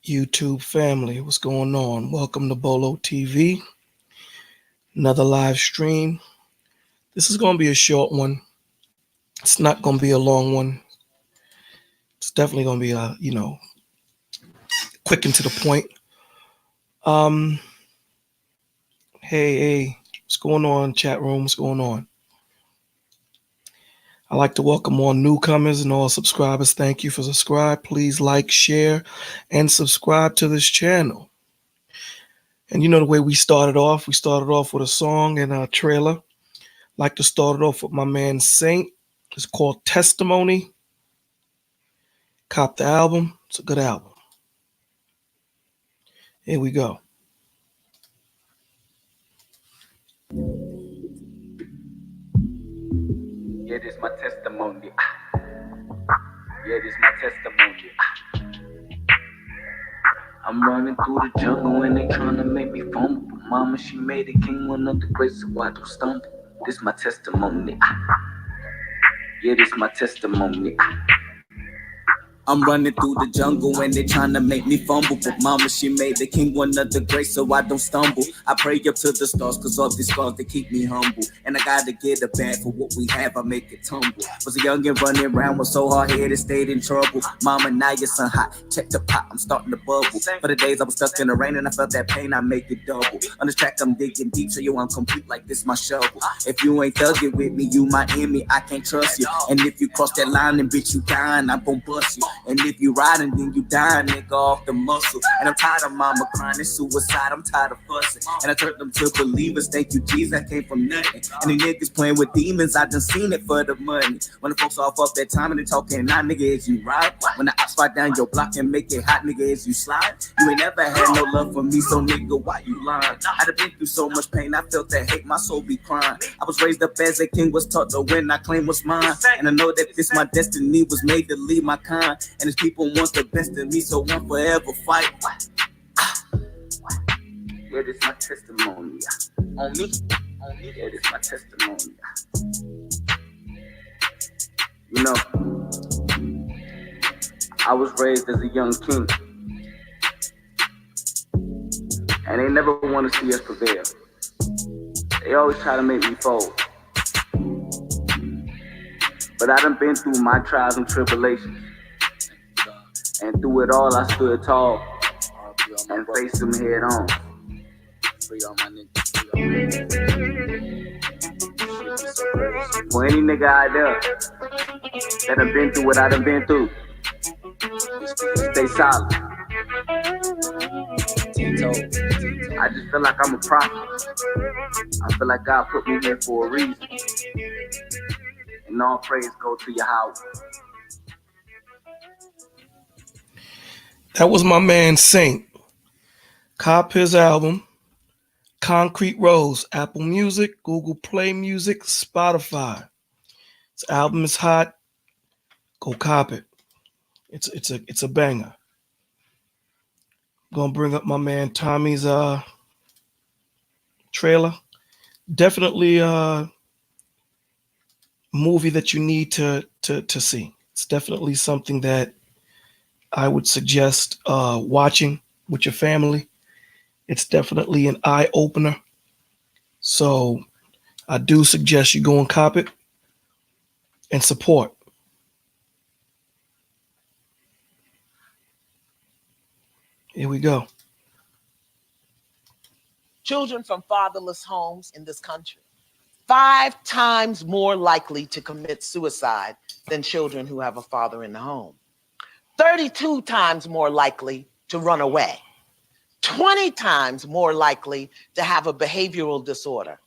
YouTube family, what's going on? Welcome to Bolo TV, another live stream. This is going to be a short one. It's not going to be a long one. It's definitely going to be quick and to the point. Um, hey, what's going on, chat room? What's going on? I'd like to welcome all newcomers and all subscribers. Thank you for subscribing. Please like, share, and subscribe to this channel. And you know the way we started off? We started off with a song and a trailer. I'd like to start it off with my man Saint. It's called Testimony. Cop the album. It's a good album. Here we go. Yeah, this my testimony. Yeah, this my testimony. I'm running through the jungle and they trying to make me fumble. But mama, she made it king, one of the grace, so I don't stumble. This my testimony. Yeah, this my testimony. I'm running through the jungle and they trying to make me fumble. But mama, she made the king one of the grace, so I don't stumble. I pray up to the stars, cause all these scars, they keep me humble. And I gotta get a bag for what we have, I make it tumble. Was a young and running around, was so hard-headed, stayed in trouble. Mama, now your son hot, check the pot, I'm starting to bubble. For the days I was stuck in the rain and I felt that pain, I make it double. On this track, I'm digging deep, so you I'm complete like this, my shovel. If you ain't thugging with me, you my enemy, I can't trust you. And if you cross that line, then bitch, you dying, I'm gon' bust you. And if you riding, then you dying, nigga, off the muscle. And I'm tired of mama crying, it's suicide, I'm tired of fussing. And I turned them to believers, thank you, Jesus, I came from nothing. And the niggas playing with demons, I done seen it for the money. When the folks off up that time and they talking, nah, nigga, is you right? When the ops fight down your block and make it hot, nigga, is you slide? You ain't never had no love for me, so nigga, why you lying? I done been through so much pain, I felt that hate, my soul be crying. I was raised up as a king, was taught to win, I claim what's mine. And I know that this my destiny, was made to lead my kind. And it's people want the best of me, so I'm forever fight. Yeah, this my testimony. On me, yeah, this my testimony. You know, I was raised as a young king, and they never want to see us prevail. They always try to make me fold. But I done been through my trials and tribulations. And through it all, I stood tall and faced them head on. For any nigga out there that done been through what I done been through, stay solid. I just feel like I'm a prophet. I feel like God put me here for a reason. And all praise go to Yahweh. That was my man Saint. Cop his album, Concrete Rose, Apple Music, Google Play Music, Spotify. This album is hot. Go cop it. It's a banger. Gonna bring up my man Tommy's trailer. Definitely a movie that you need to see. It's definitely something that I would suggest watching with your family. It's definitely an eye opener. So I do suggest you go and cop it and support. Here we go. Children from fatherless homes in this country 5 times more likely to commit suicide than children who have a father in the home. 32 times more likely to run away. 20 times more likely to have a behavioral disorder.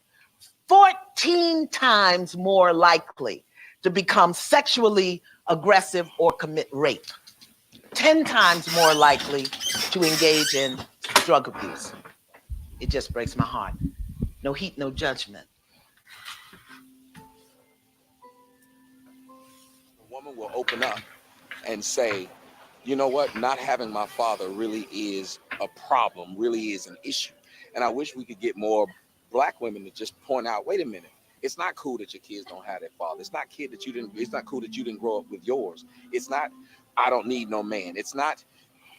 14 times more likely to become sexually aggressive or commit rape. 10 times more likely to engage in drug abuse. It just breaks my heart. No heat, no judgment. A woman will open up and say, you know what, not having my father really is a problem, really is an issue. And I wish we could get more Black women to just point out, wait a minute, it's not cool that your kids don't have that father. It's not it's not cool that you didn't grow up with yours. It's not, I don't need no man. It's not,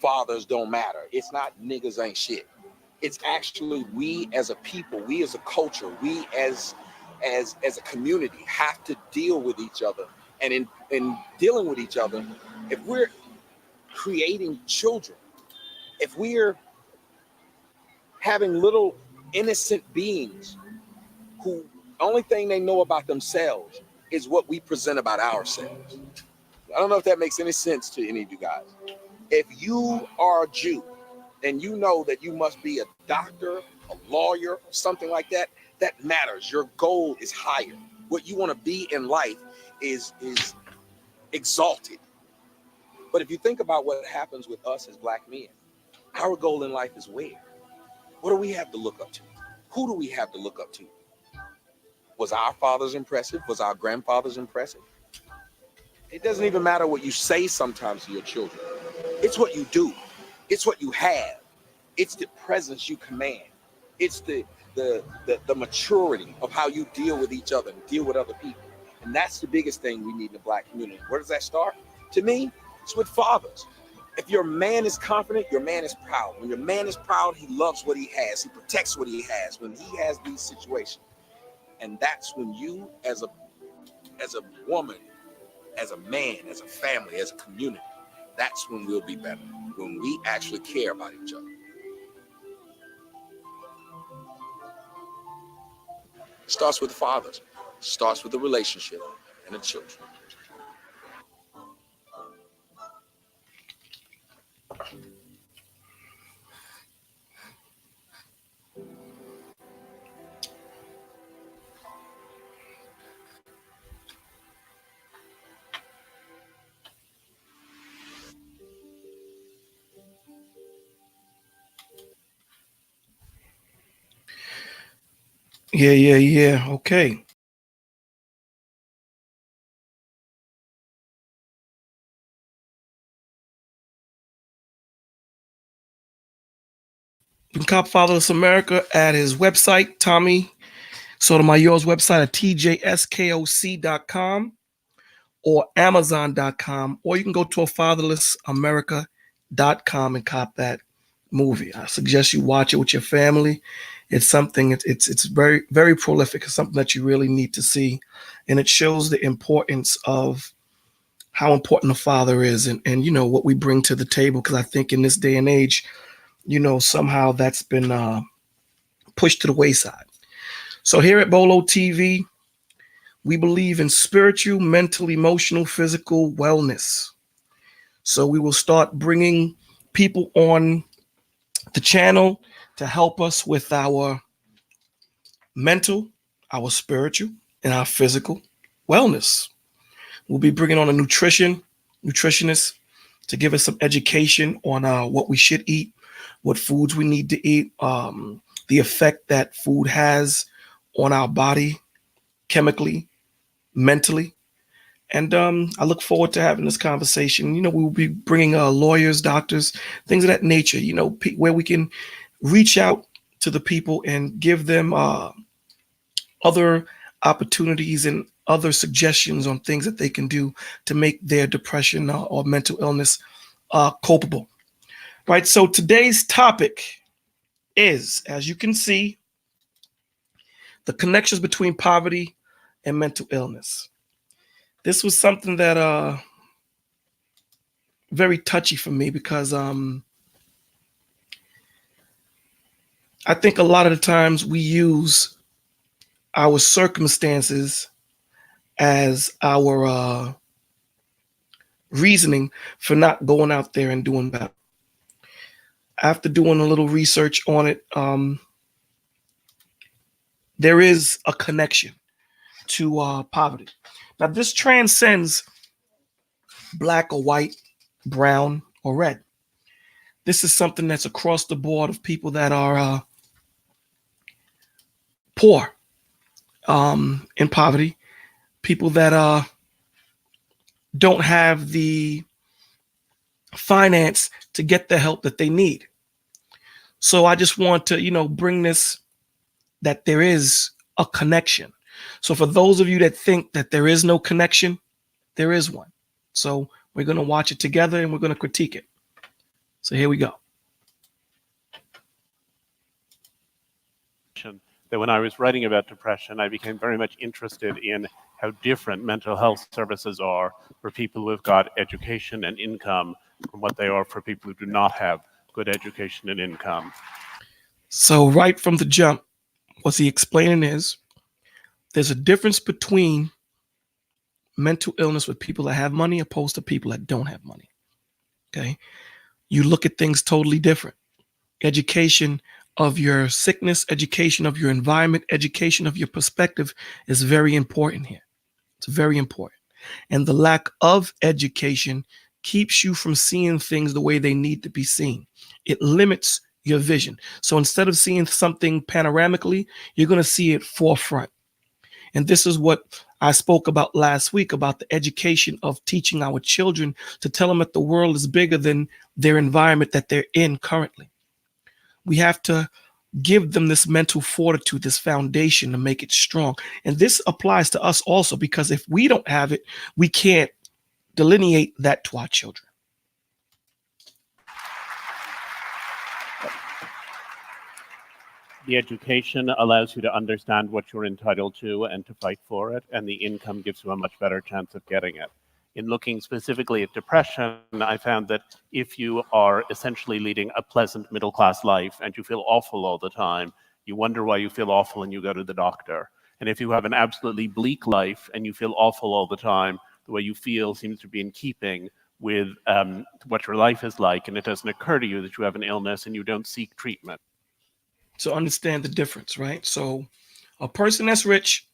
fathers don't matter. It's not niggas ain't shit. It's actually we as a people, we as a culture, we as a community have to deal with each other. And in dealing with each other, if we're creating children, if we're having little innocent beings who only thing they know about themselves is what we present about ourselves. I don't know if that makes any sense to any of you guys. If you are a Jew and you know that you must be a doctor, a lawyer, something like that, that matters. Your goal is higher. What you want to be in life is exalted. But if you think about what happens with us as black men, our goal in life is where? What do we have to look up to? Who do we have to look up to? Was our fathers impressive? Was our grandfathers impressive? It doesn't even matter what you say sometimes to your children. It's what you do. It's what you have. It's the presence you command. It's the maturity of how you deal with each other and deal with other people. And that's the biggest thing we need in the black community. Where does that start? To me, it's with fathers. If your man is confident, your man is proud. When your man is proud, he loves what he has. He protects what he has when he has these situations. And that's when you, as a woman, as a man, as a family, as a community, that's when we'll be better. When we actually care about each other. It starts with the fathers. It starts with the relationship and the children. Yeah. Okay. You can cop Fatherless America at his website, Tommy Sotomayor's website at tjskoc.com or amazon.com, or you can go to fatherlessamerica.com and cop that movie. I suggest you watch it with your family. It's something, it's very, very prolific. It's something that you really need to see. And it shows the importance of how important a father is and you know, what we bring to the table. Because I think in this day and age, you know, somehow that's been pushed to the wayside. So here at Bolo TV, we believe in spiritual, mental, emotional, physical wellness. So we will start bringing people on the channel to help us with our mental, our spiritual, and our physical wellness. We'll be bringing on a nutritionist to give us some education on what we should eat, what foods we need to eat, the effect that food has on our body, chemically, mentally. And I look forward to having this conversation. You know, we will be bringing lawyers, doctors, things of that nature, you know, where we can reach out to the people and give them other opportunities and other suggestions on things that they can do to make their depression or mental illness copable. Right. So today's topic is, as you can see, the connections between poverty and mental illness. This was something that very touchy for me because I think a lot of the times we use our circumstances as our reasoning for not going out there and doing better. After doing a little research on it, there is a connection to poverty. Now, this transcends black or white, brown or red. This is something that's across the board of people that are poor, in poverty, people that don't have the finance to get the help that they need. So I just want to, you know, bring this, that there is a connection. So for those of you that think that there is no connection, there is one. So we're going to watch it together and we're going to critique it. So here we go. That when I was writing about depression, I became very much interested in how different mental health services are for people who have got education and income from what they are for people who do not have good education and income. So right from the jump, what he explaining is there's a difference between mental illness with people that have money opposed to people that don't have money. Okay. You look at things totally different. Education of your sickness, education of your environment, education of your perspective is very important here. It's very important. And the lack of education keeps you from seeing things the way they need to be seen. It limits your vision. So instead of seeing something panoramically, you're going to see it forefront. And this is what I spoke about last week about the education of teaching our children to tell them that the world is bigger than their environment that they're in currently. We have to give them this mental fortitude, this foundation to make it strong. And this applies to us also, because if we don't have it, we can't delineate that to our children. The education allows you to understand what you're entitled to and to fight for it, and the income gives you a much better chance of getting it. In looking specifically at depression, I found that if you are essentially leading a pleasant middle-class life and you feel awful all the time, you wonder why you feel awful and you go to the doctor. And if you have an absolutely bleak life and you feel awful all the time, the way you feel seems to be in keeping with what your life is like, and it doesn't occur to you that you have an illness and you don't seek treatment. So understand the difference, right? So a person that's rich,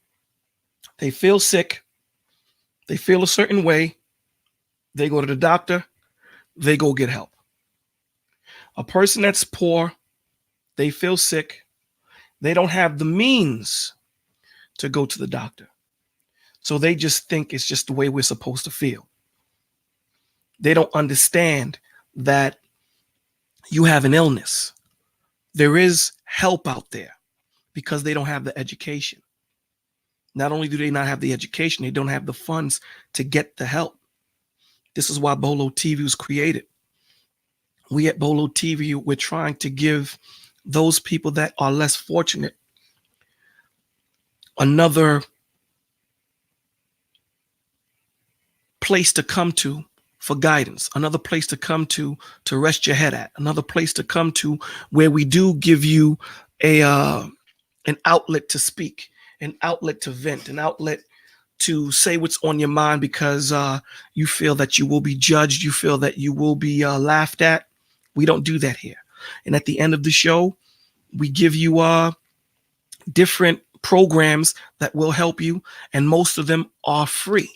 they feel sick, they feel a certain way, they go to the doctor, they go get help. A person that's poor, they feel sick, they don't have the means to go to the doctor. So they just think it's just the way we're supposed to feel. They don't understand that you have an illness. There is help out there because they don't have the education. Not only do they not have the education, they don't have the funds to get the help. This is why Bolo TV was created. We at Bolo TV, we're trying to give those people that are less fortunate another place to come to for guidance, another place to come to rest your head at, another place to come to where we do give you an outlet to speak, an outlet to vent, an outlet to say what's on your mind because you feel that you will be judged, you feel that you will be laughed at. We don't do that here. And at the end of the show, we give you different programs that will help you, and most of them are free.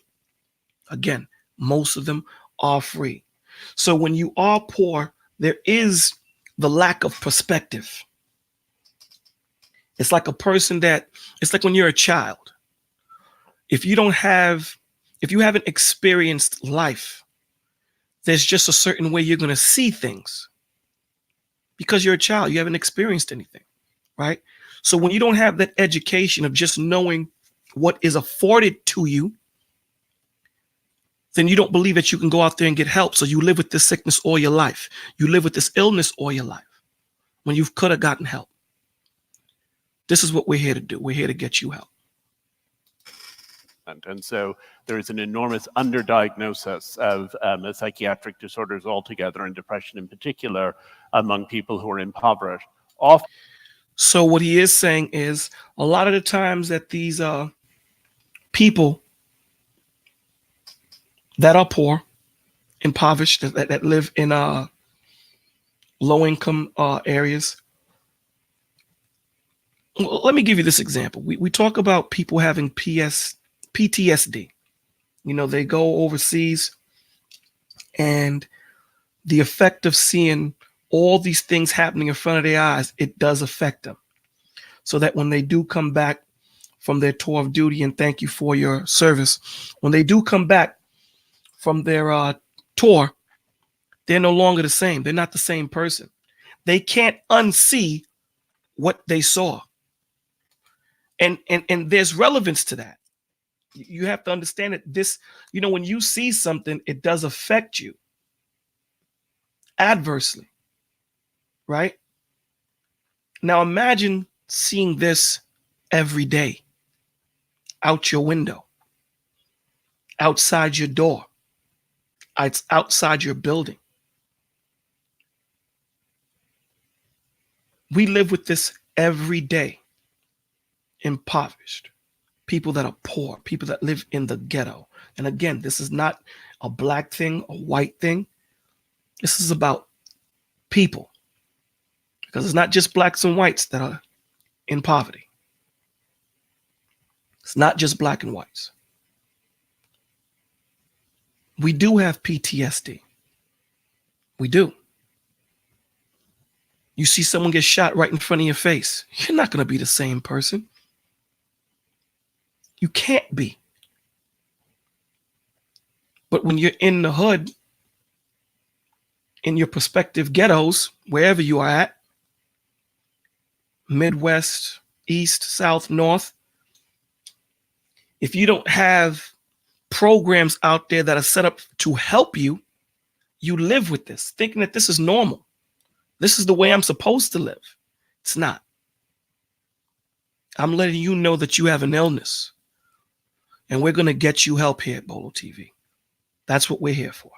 Again, most of them are free. So when you are poor, there is the lack of perspective. It's like it's like when you're a child. If you haven't experienced life, there's just a certain way you're going to see things because you're a child. You haven't experienced anything, right? So when you don't have that education of just knowing what is afforded to you, then you don't believe that you can go out there and get help. So you live with this sickness all your life. You live with this illness all your life when you could have gotten help. This is what we're here to do. We're here to get you help. And so there is an enormous underdiagnosis of psychiatric disorders altogether, and depression in particular, among people who are impoverished. So what he is saying is a lot of the times that these people that are poor, impoverished, that live in low-income areas. Well, let me give you this example. We talk about people having PTSD. You know, they go overseas and the effect of seeing all these things happening in front of their eyes, it does affect them. So that when they do come back from their tour of duty, and thank you for your service, when they do come back from their tour, they're no longer the same. They're not the same person. They can't unsee what they saw. And there's relevance to that. You have to understand that this, when you see something, it does affect you. adversely, right? Now imagine seeing this every day out your window, outside your door, it's outside your building. We live with this every day. Impoverished, people that are poor, people that live in the ghetto. And again, this is not a black thing, a white thing. This is about people, because it's not just blacks and whites that are in poverty. It's not just black and whites. We do have PTSD. We do. You see someone get shot right in front of your face, you're not going to be the same person. You can't be. But when you're in the hood, in your prospective ghettos, wherever you are at, Midwest, East, South, North, if you don't have programs out there that are set up to help you, you live with this, thinking that this is normal. This is the way I'm supposed to live. It's not. I'm letting you know that you have an illness. And we're going to get you help here at Bolo TV. That's what we're here for.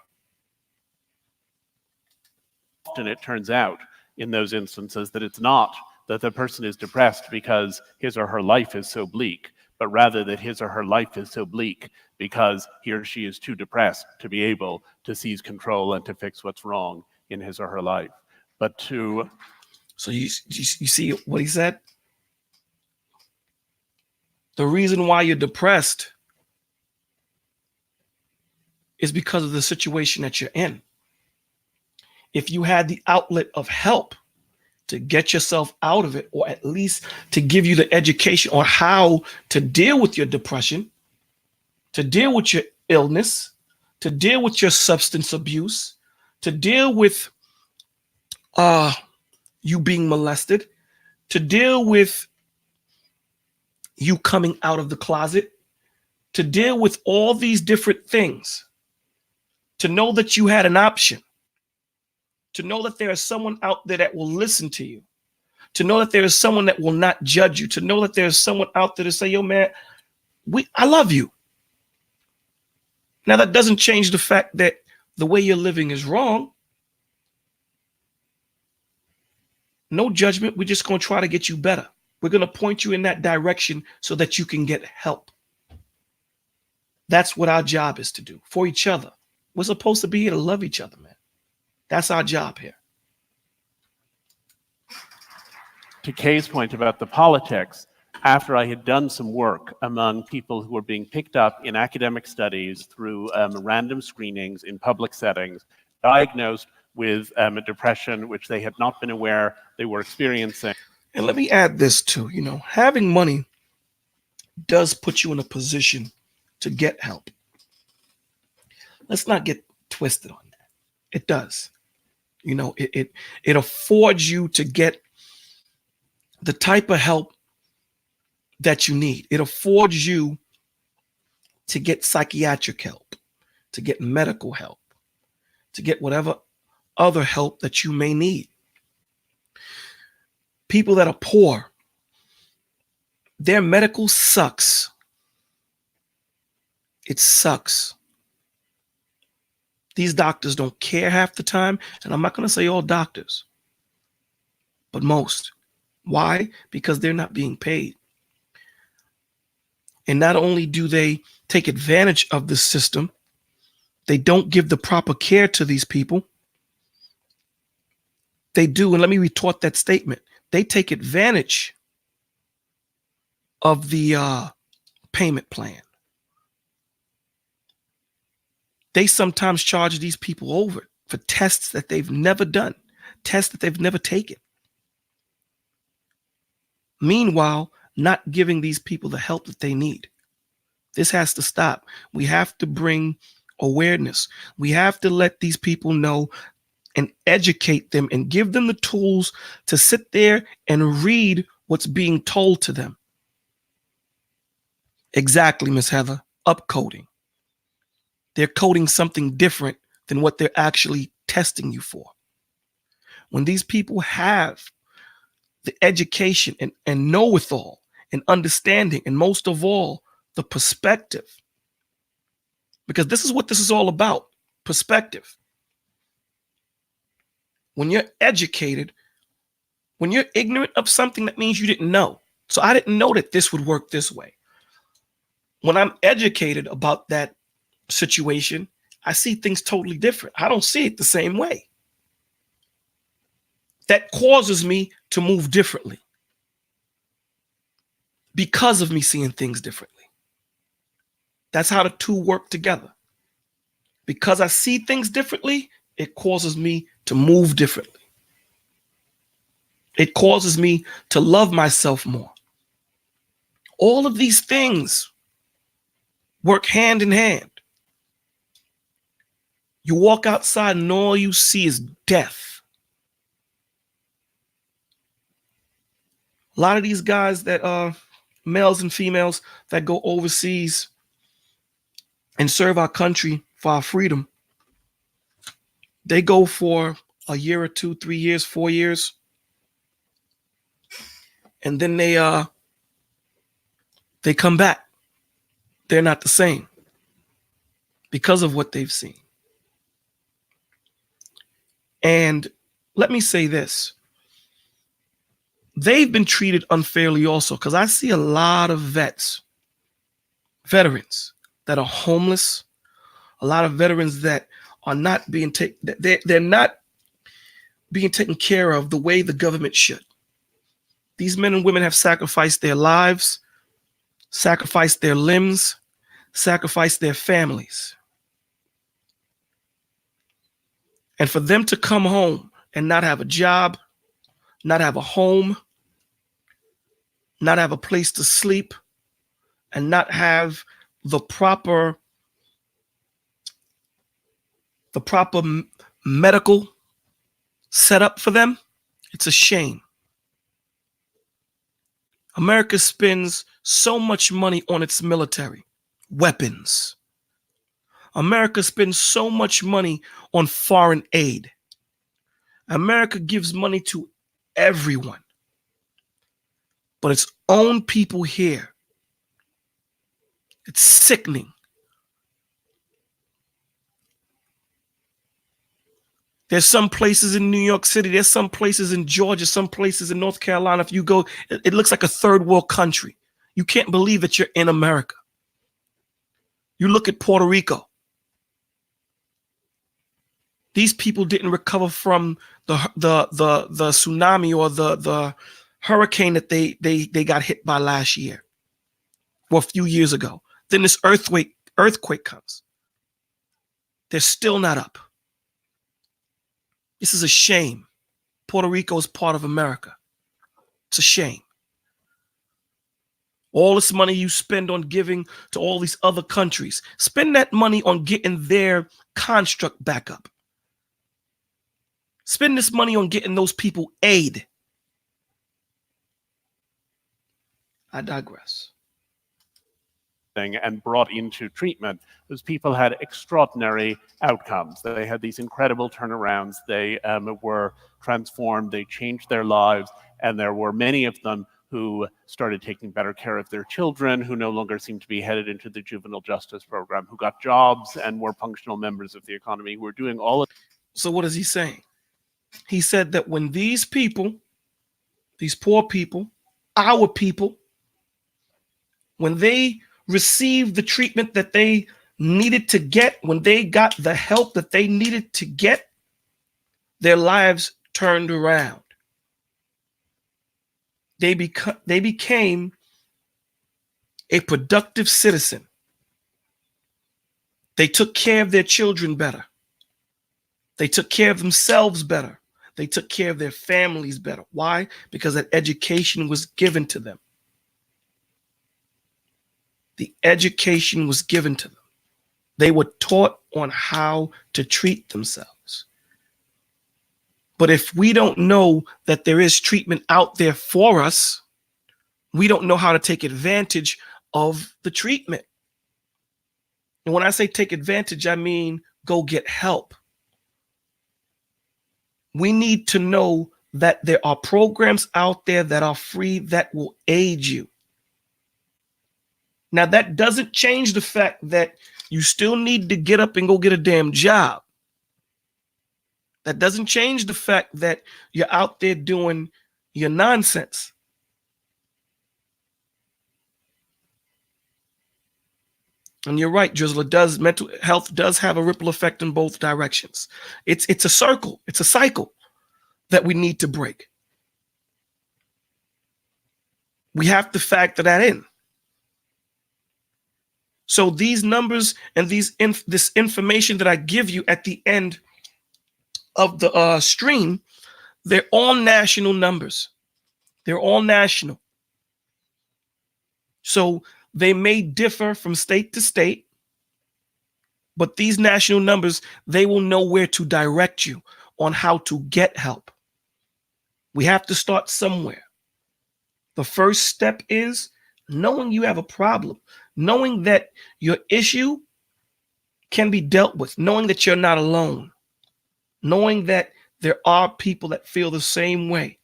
Often it turns out in those instances that it's not that the person is depressed because his or her life is so bleak, but rather that his or her life is so bleak because he or she is too depressed to be able to seize control and to fix what's wrong in his or her life. But to... So you see what he said? The reason why you're depressed is because of the situation that you're in. If you had the outlet of help to get yourself out of it, or at least to give you the education on how to deal with your depression, to deal with your illness, to deal with your substance abuse, to deal with you being molested, to deal with you coming out of the closet, to deal with all these different things, to know that you had an option, to know that there is someone out there that will listen to you, to know that there is someone that will not judge you, to know that there is someone out there to say, yo, man, I love you. Now, that doesn't change the fact that the way you're living is wrong. No judgment. We're just going to try to get you better. We're going to point you in that direction so that you can get help. That's what our job is to do for each other. We're supposed to be here to love each other, man. That's our job here. To Kay's point about the politics, after I had done some work among people who were being picked up in academic studies through random screenings in public settings, diagnosed with depression, which they had not been aware they were experiencing. And let me add this too, having money does put you in a position to get help. Let's not get twisted on that. It does. It affords you to get the type of help that you need. It affords you to get psychiatric help, to get medical help, to get whatever other help that you may need. People that are poor, their medical sucks. It sucks. These doctors don't care half the time, and I'm not going to say all doctors, but most. Why? Because they're not being paid. And not only do they take advantage of the system, they don't give the proper care to these people. They do, and let me retort that statement. They take advantage of the payment plan. They sometimes charge these people over for tests that they've never done, tests that they've never taken. Meanwhile, not giving these people the help that they need. This has to stop. We have to bring awareness. We have to let these people know and educate them and give them the tools to sit there and read what's being told to them. Exactly, Miss Heather, upcoding. They're coding something different than what they're actually testing you for. when these people have the education and know-it-all and understanding, and most of all, the perspective, because this is what this is all about, perspective. When you're educated, when you're ignorant of something, that means you didn't know. So I didn't know that this would work this way. When I'm educated about that situation, I see things totally different. I don't see it the same way. That causes me to move differently because of me seeing things differently. That's how the two work together. Because I see things differently, it causes me to move differently. It causes me to love myself more. All of these things work hand in hand. You walk outside and all you see is death. A lot of these guys that are males and females that go overseas and serve our country for our freedom, they go for a year or 2, 3 years, 4 years, and then they come back. They're not the same because of what they've seen. And let me say this. They've been treated unfairly also, because I see a lot of veterans that are homeless, a lot of veterans that are not being taken, they're not being taken care of the way the government should. These men and women have sacrificed their lives, sacrificed their limbs, sacrificed their families. And for them to come home and not have a job, not have a home, not have a place to sleep, and not have the proper medical setup for them, it's a shame. America spends so much money on its military, weapons. America spends so much money on foreign aid. America gives money to everyone, but its own people here. It's sickening. There's some places in New York City, there's some places in Georgia, some places in North Carolina. If you go, it looks like a third world country. You can't believe that you're in America. You look at Puerto Rico. These people didn't recover from the tsunami or the hurricane that they got hit by last year or a few years ago. Then this earthquake comes. They're still not up. This is a shame. Puerto Rico is part of America. It's a shame. All this money you spend on giving to all these other countries, spend that money on getting their construct back up. Spend this money on getting those people aid. I digress. And brought into treatment, those people had extraordinary outcomes. They had these incredible turnarounds. They were transformed. They changed their lives. And there were many of them who started taking better care of their children, who no longer seemed to be headed into the juvenile justice program, who got jobs and were functional members of the economy, who were doing all of. So what is he saying? He said that when these people, these poor people, our people, when they received the treatment that they needed to get, when they got the help that they needed to get, their lives turned around. They became a productive citizen. They took care of their children better. They took care of themselves better. They took care of their families better. Why? Because that education was given to them. The education was given to them. They were taught on how to treat themselves. But if we don't know that there is treatment out there for us, we don't know how to take advantage of the treatment. And when I say take advantage, I mean go get help. We need to know that there are programs out there that are free that will aid you. Now, that doesn't change the fact that you still need to get up and go get a damn job. That doesn't change the fact that you're out there doing your nonsense. And you're right, Drizzler, mental health does have a ripple effect in both directions. It's a circle. It's a cycle that we need to break. We have to factor that in. So these numbers and this information that I give you at the end of the stream, they're all national numbers. They're all national. So they may differ from state to state, but these national numbers, they will know where to direct you on how to get help. We have to start somewhere. The first step is knowing you have a problem, knowing that your issue can be dealt with, knowing that you're not alone, knowing that there are people that feel the same way,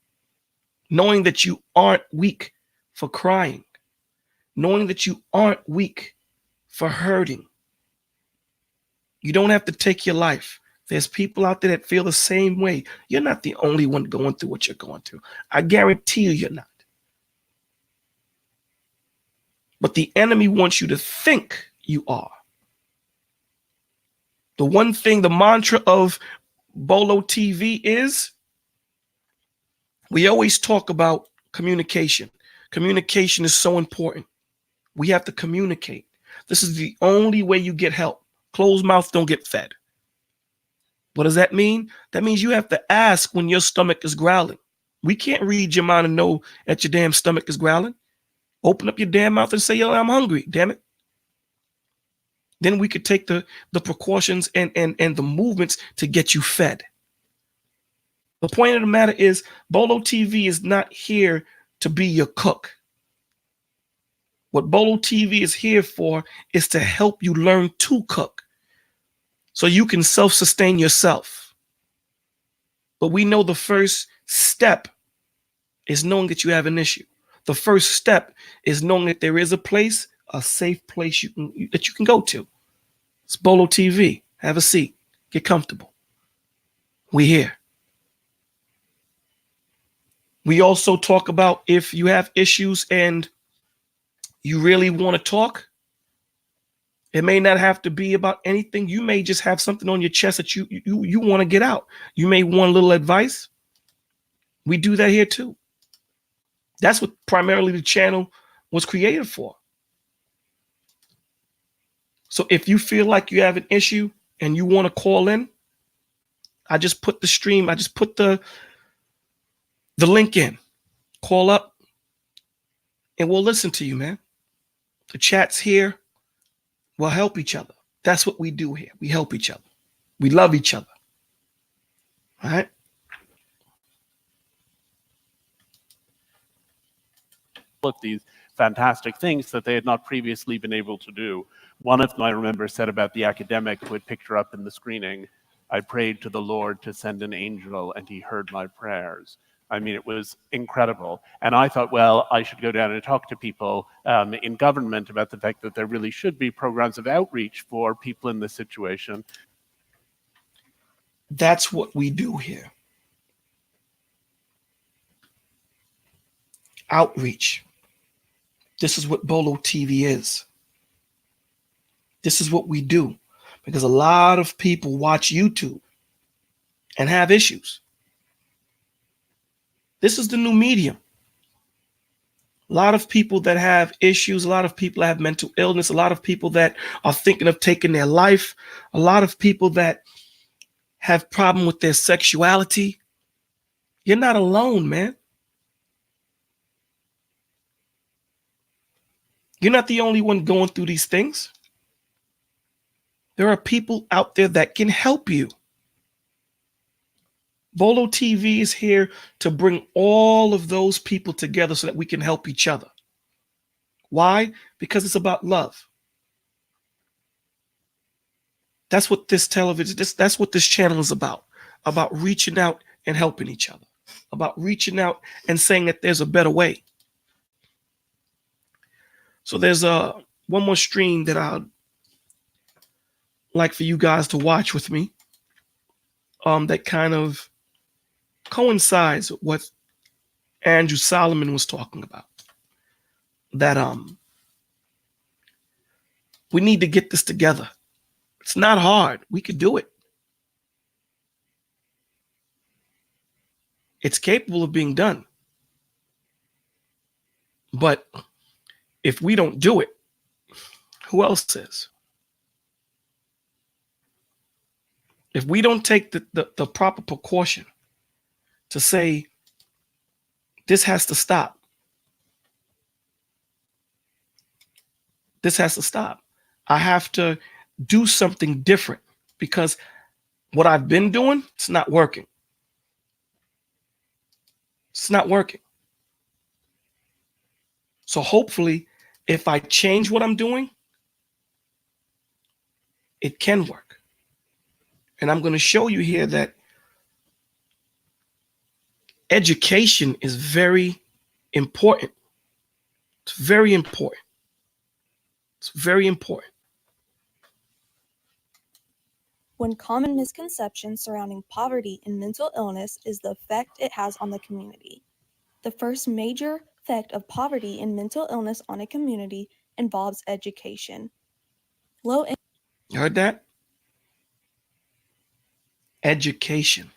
knowing that you aren't weak for crying, knowing that you aren't weak for hurting. You don't have to take your life. There's people out there that feel the same way. You're not the only one going through what you're going through. I guarantee you're not. But the enemy wants you to think you are. The one thing, the mantra of Bolo TV is, we always talk about communication. Communication is so important. We have to communicate. This is the only way you get help. Closed mouth don't get fed. What does that mean? That means you have to ask when your stomach is growling. We can't read your mind and know that your damn stomach is growling. Open up your damn mouth and say, yo, I'm hungry, damn it. Then we could take the precautions and the movements to get you fed. The point of the matter is, Bolo TV is not here to be your cook. What Bolo TV is here for is to help you learn to cook so you can self-sustain yourself. But we know the first step is knowing that you have an issue. The first step is knowing that there is a place, a safe place that you can go to. It's Bolo TV. Have a seat. Get comfortable. We here. We also talk about if you have issues and you really want to talk. It may not have to be about anything. You may just have something on your chest that you want to get out. You may want a little advice. We do that here too. That's what primarily the channel was created for. So if you feel like you have an issue and you want to call in, I just put the stream, I just put the link in. Call up and we'll listen to you, man. The chat's here. We'll help each other. That's what we do here. We help each other. We love each other. All right? Of these fantastic things that they had not previously been able to do. One of them, I remember, said about the academic who had picked her up in the screening, I prayed to the Lord to send an angel and he heard my prayers. I mean, it was incredible. And I thought, well, I should go down and talk to people in government about the fact that there really should be programs of outreach for people in this situation. That's what we do here. Outreach. This is what Bolo TV is. This is what we do. Because a lot of people watch YouTube and have issues. This is the new medium. A lot of people that have issues, a lot of people that have mental illness, a lot of people that are thinking of taking their life, a lot of people that have problem with their sexuality. You're not alone, man. You're not the only one going through these things. There are people out there that can help you. Bolo TV is here to bring all of those people together so that we can help each other. Why? Because it's about love. That's what this television, that's what this channel is about reaching out and helping each other, about reaching out and saying that there's a better way. So there's one more stream that I'd like for you guys to watch with me, that kind of coincides with what Andrew Solomon was talking about. That we need to get this together. It's not hard. We could do it. It's capable of being done. But if we don't do it, who else is? If we don't take the proper precaution to say, this has to stop. This has to stop. I have to do something different because what I've been doing, it's not working. It's not working. So hopefully, if I change what I'm doing, it can work. And I'm going to show you here that education is very important. It's very important. It's very important. One common misconception surrounding poverty and mental illness is the effect it has on the community. The first major effect of poverty and mental illness on a community involves education. You heard that? Education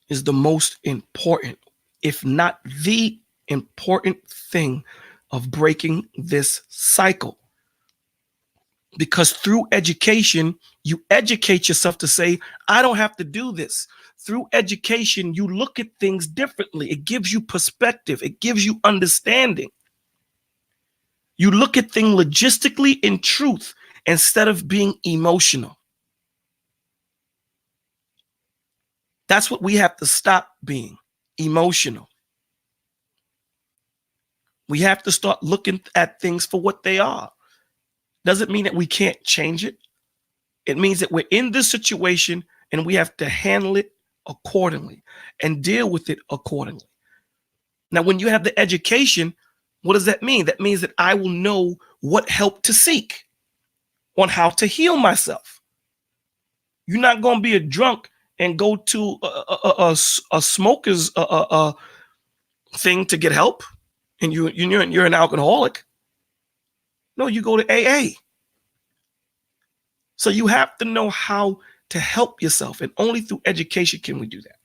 is the most important, if not the important thing of breaking this cycle. Because through education, you educate yourself to say, I don't have to do this. Through education, you look at things differently. It gives you perspective. It gives you understanding. You look at things logistically in truth instead of being emotional. That's what we have to stop being, emotional. We have to start looking at things for what they are. Doesn't mean that we can't change it. It means that we're in this situation and we have to handle it accordingly and deal with it accordingly. Now, when you have the education, what does that mean? That means that I will know what help to seek on how to heal myself. You're not going to be a drunk and go to a smoker's thing to get help, and you're an alcoholic. No, you go to AA. So you have to know how to help yourself, and only through education can we do that.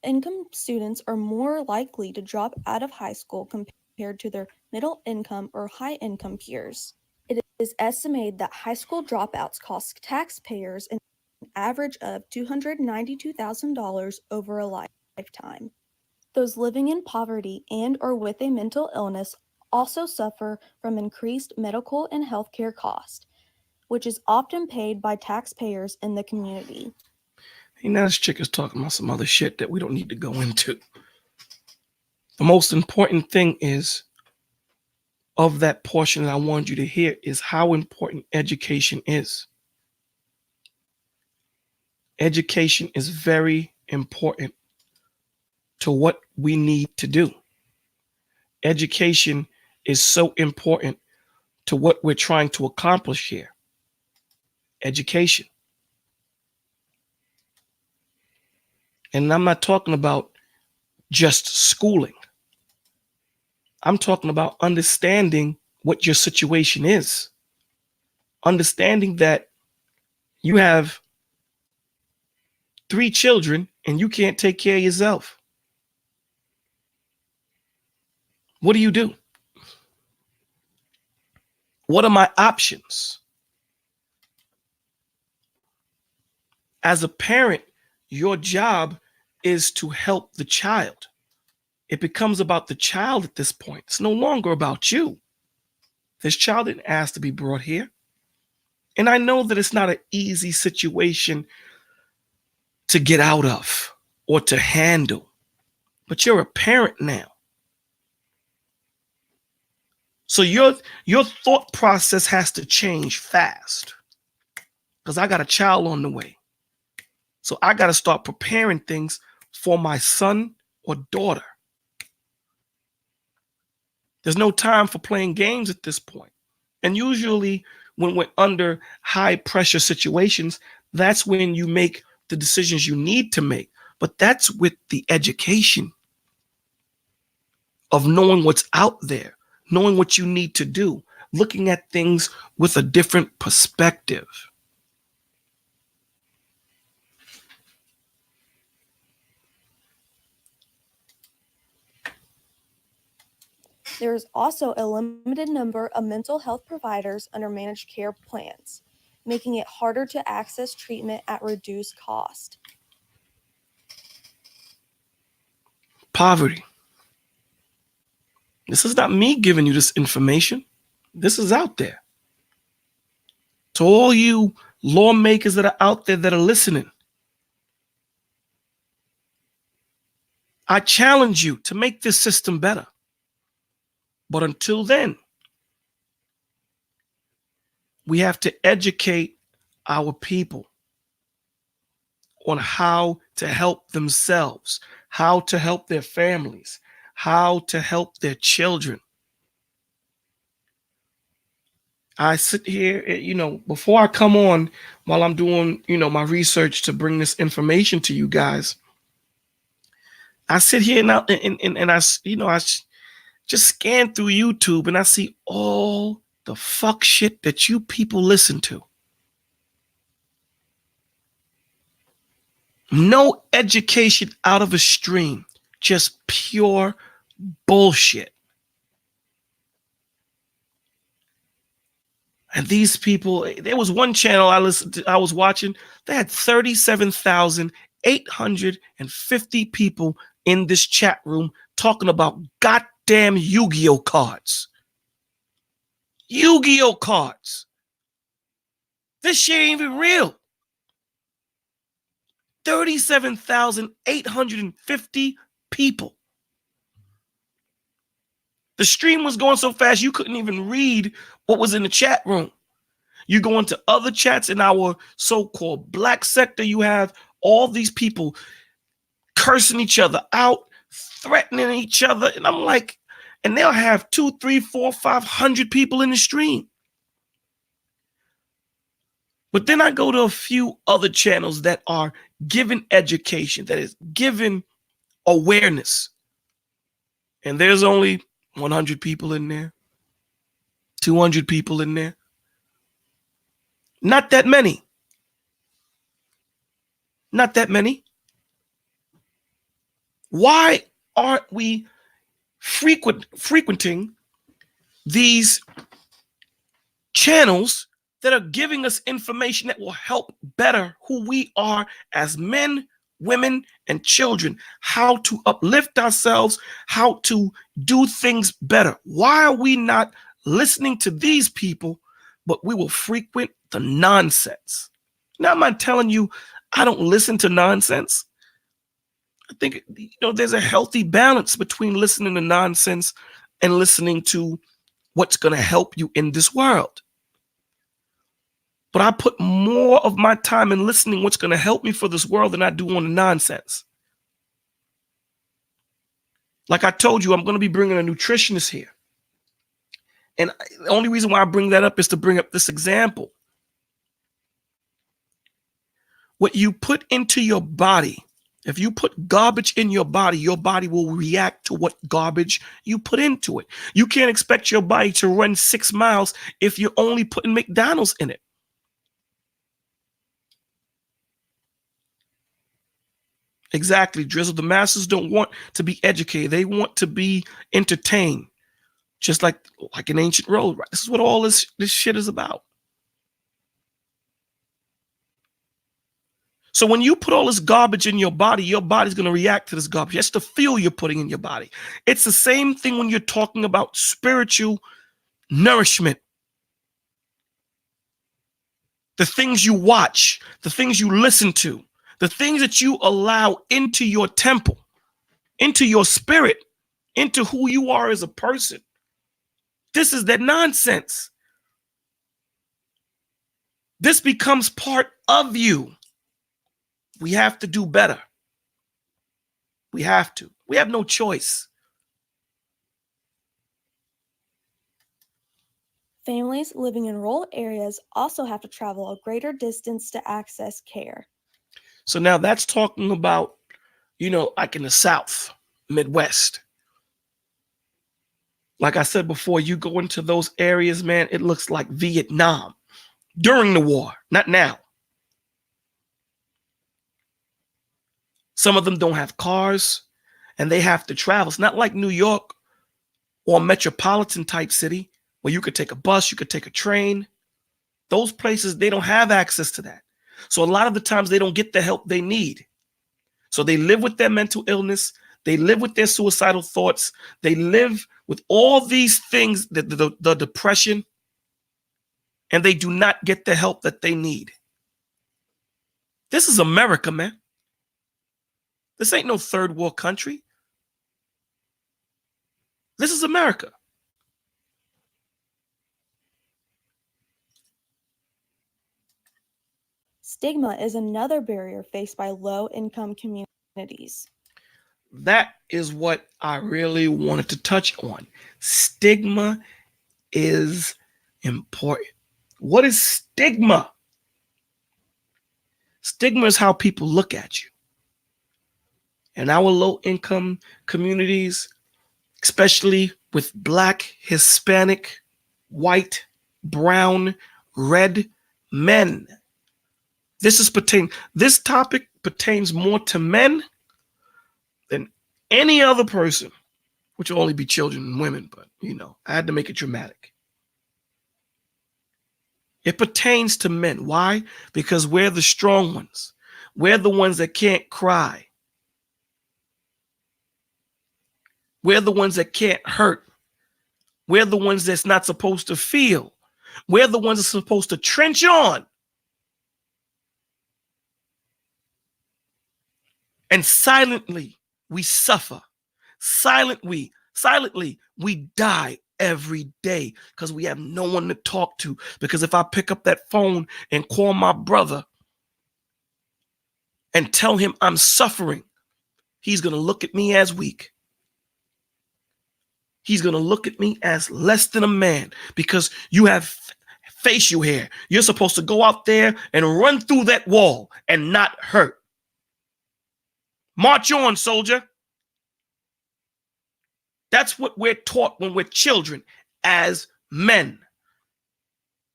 Income students are more likely to drop out of high school compared to their middle income or high income peers. It is estimated that high school dropouts cost taxpayers an average of $292,000 over a lifetime. Those living in poverty and or with a mental illness also suffer from increased medical and healthcare costs, which is often paid by taxpayers in the community. Hey, now this chick is talking about some other shit that we don't need to go into. The most important thing is, of that portion that I want you to hear, is how important education is. Education is very important to what we need to do. Education is so important to what we're trying to accomplish here. Education. And I'm not talking about just schooling. I'm talking about understanding what your situation is. Understanding that you have 3 children and you can't take care of yourself. What do? What are my options? As a parent, your job is to help the child. It becomes about the child at this point. It's no longer about you. This child didn't ask to be brought here. And I know that it's not an easy situation to get out of or to handle, but you're a parent now. So your thought process has to change fast. because I got a child on the way. So I got to start preparing things for my son or daughter. There's no time for playing games at this point. And usually when we're under high pressure situations, that's when you make the decisions you need to make. But that's with the education of knowing what's out there, knowing what you need to do, looking at things with a different perspective. There is also a limited number of mental health providers under managed care plans, making it harder to access treatment at reduced cost. Poverty. This is not me giving you this information. This is out there. To all you lawmakers that are out there that are listening, I challenge you to make this system better. But until then, we have to educate our people on how to help themselves, how to help their families, how to help their children. I sit here, before I come on, while I'm doing, my research to bring this information to you guys, I sit here and I just scan through YouTube and I see all the fuck shit that you people listen to. No education out of a stream, just pure bullshit. And these people, there was one channel I was watching, they had 37,850 people in this chat room talking about goddamn Yu-Gi-Oh cards. Yu-Gi-Oh cards. This shit ain't even real. 37,850 people. The stream was going so fast you couldn't even read what was in the chat room. You go into other chats in our so-called black sector, you have all these people cursing each other out, threatening each other. And I'm like, and they'll have 200, 300, 400, 500 people in the stream. But then I go to a few other channels that are giving education, that is giving awareness. And there's only 100 people in there, 200 people in there. Not that many. Not that many. Why aren't we frequenting these channels that are giving us information that will help better who we are as men, women, and children, how to uplift ourselves, how to do things better? Why are we not listening to these people, but we will frequent the nonsense? Now, I'm not telling you I don't listen to nonsense. I think, there's a healthy balance between listening to nonsense and listening to what's going to help you in this world. But I put more of my time in listening what's going to help me for this world than I do on the nonsense. Like I told you, I'm going to be bringing a nutritionist here. And the only reason why I bring that up is to bring up this example. What you put into your body, if you put garbage in your body will react to what garbage you put into it. You can't expect your body to run 6 miles if you're only putting McDonald's in it. Exactly, Drizzle. The masses don't want to be educated. They want to be entertained. Just like an ancient road, right? This is what all this shit is about. So when you put all this garbage in your body's going to react to this garbage. That's the fuel you're putting in your body. It's the same thing when you're talking about spiritual nourishment. The things you watch, the things you listen to, the things that you allow into your temple, into your spirit, into who you are as a person. This is that nonsense. This becomes part of you. We have to do better. We have to. We have no choice. Families living in rural areas also have to travel a greater distance to access care. So now that's talking about, like in the South, Midwest. Like I said before, you go into those areas, man, it looks like Vietnam during the war, not now. Some of them don't have cars and they have to travel. It's not like New York or a metropolitan type city where you could take a bus, you could take a train. Those places, they don't have access to that. So a lot of the times they don't get the help they need. So they live with their mental illness. They live with their suicidal thoughts. They live with all these things, the depression, and they do not get the help that they need. This is America, man. This ain't no third world country. This is America. Stigma is another barrier faced by low-income communities. That is what I really wanted to touch on. Stigma is important. What is stigma? Stigma is how people look at you. In our low-income communities, especially with Black, Hispanic, white, brown, red men. This topic pertains more to men than any other person, which will only be children and women, but I had to make it dramatic. It pertains to men. Why? Because we're the strong ones. We're the ones that can't cry. We're the ones that can't hurt. We're the ones that's not supposed to feel. We're the ones that's supposed to trench on. And silently, we suffer. Silently, we die every day because we have no one to talk to. Because if I pick up that phone and call my brother and tell him I'm suffering, he's going to look at me as weak. He's going to look at me as less than a man because you have facial hair. You're supposed to go out there and run through that wall and not hurt. March on, soldier. That's what we're taught when we're children as men.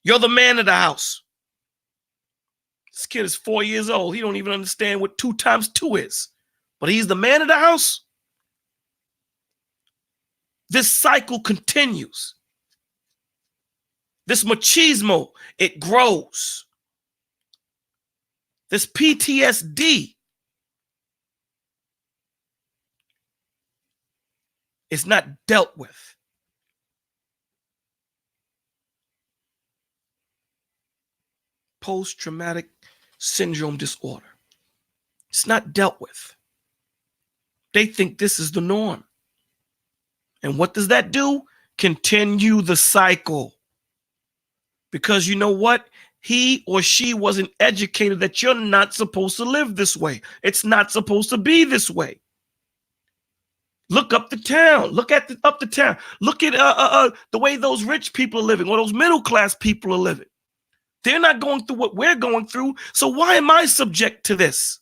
You're the man of the house. This kid is 4 years old. He don't even understand what 2 times 2 is. But he's the man of the house. This cycle continues. This machismo, it grows. This PTSD is not dealt with. Post-traumatic syndrome disorder. It's not dealt with. They think this is the norm. And what does that do? Continue the cycle. Because you know what? He or she wasn't educated that you're not supposed to live this way. It's not supposed to be this way. Look up the town. Look at up the town. Look at the way those rich people are living or those middle class people are living. They're not going through what we're going through. So why am I subject to this?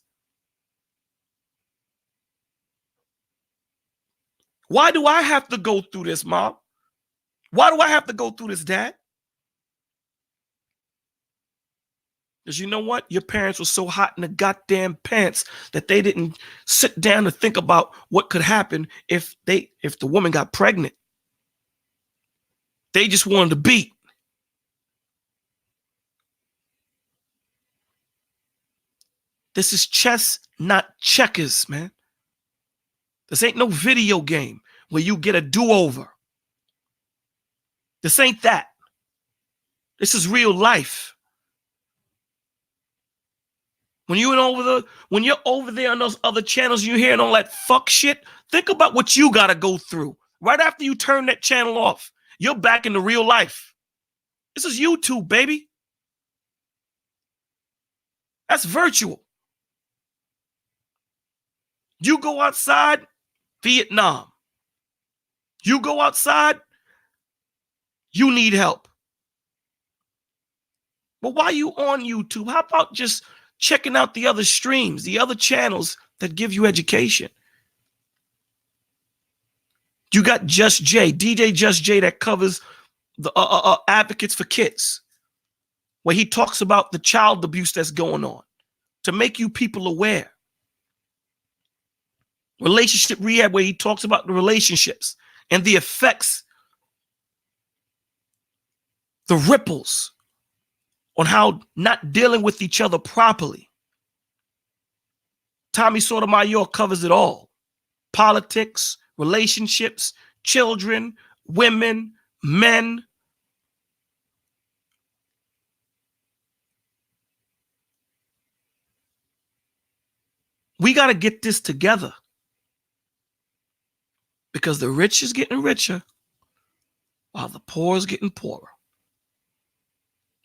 Why do I have to go through this, Mom? Why do I have to go through this, Dad? Because you know what? Your parents were so hot in the goddamn pants that they didn't sit down to think about what could happen if the woman got pregnant. They just wanted to beat. This is chess, not checkers, man. This ain't no video game where you get a do-over. This ain't that. This is real life. When you're over there on those other channels, you're hearing all that fuck shit, think about what you gotta go through. Right after you turn that channel off, you're back into real life. This is YouTube, baby. That's virtual. You go outside, Vietnam. You go outside, you need help. But while you on YouTube, how about just checking out the other streams, the other channels that give you education? You got Just Jay, DJ Just Jay, that covers the advocates for kids, where he talks about the child abuse that's going on to make you people aware. Relationship Rehab, where he talks about the relationships and the effects, the ripples on how not dealing with each other properly. Tommy Sotomayor covers it all. Politics, relationships, children, women, men. We got to get this together, because the rich is getting richer while the poor is getting poorer.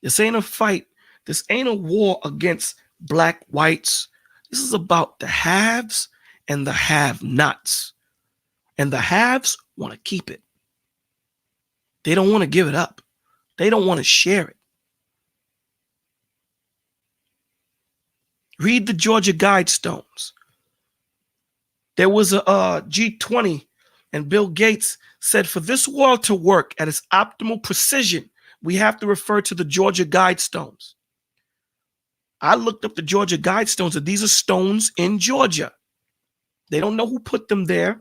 This ain't a fight. This ain't a war against black, whites. This is about the haves and the have-nots. And the haves want to keep it. They don't want to give it up. They don't want to share it. Read the Georgia Guidestones. There was a G20, and Bill Gates said, for this world to work at its optimal precision, we have to refer to the Georgia Guidestones. I looked up the Georgia Guidestones, and these are stones in Georgia. They don't know who put them there.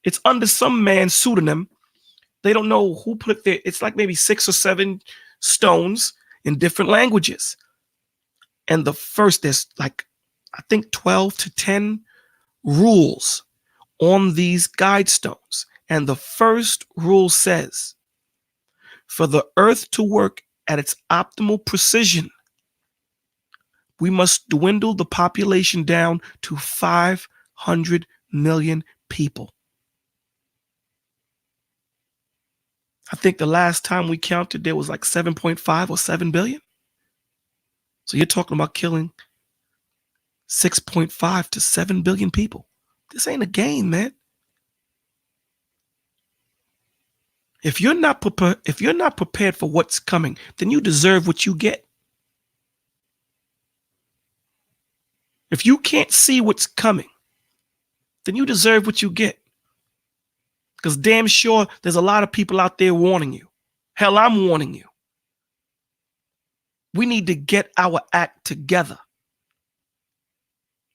It's under some man's pseudonym. They don't know who put it there. It's like maybe 6 or 7 stones in different languages. And the first, there's like, I think 12 to 10 rules on these guidestones. And the first rule says, for the earth to work at its optimal precision, we must dwindle the population down to 500 million people. I think the last time we counted, there was like 7.5 or 7 billion. So you're talking about killing 6.5 to 7 billion people. This ain't a game, man. If you're not prepared for what's coming, then you deserve what you get. If you can't see what's coming, then you deserve what you get. Because damn sure there's a lot of people out there warning you. Hell, I'm warning you. We need to get our act together.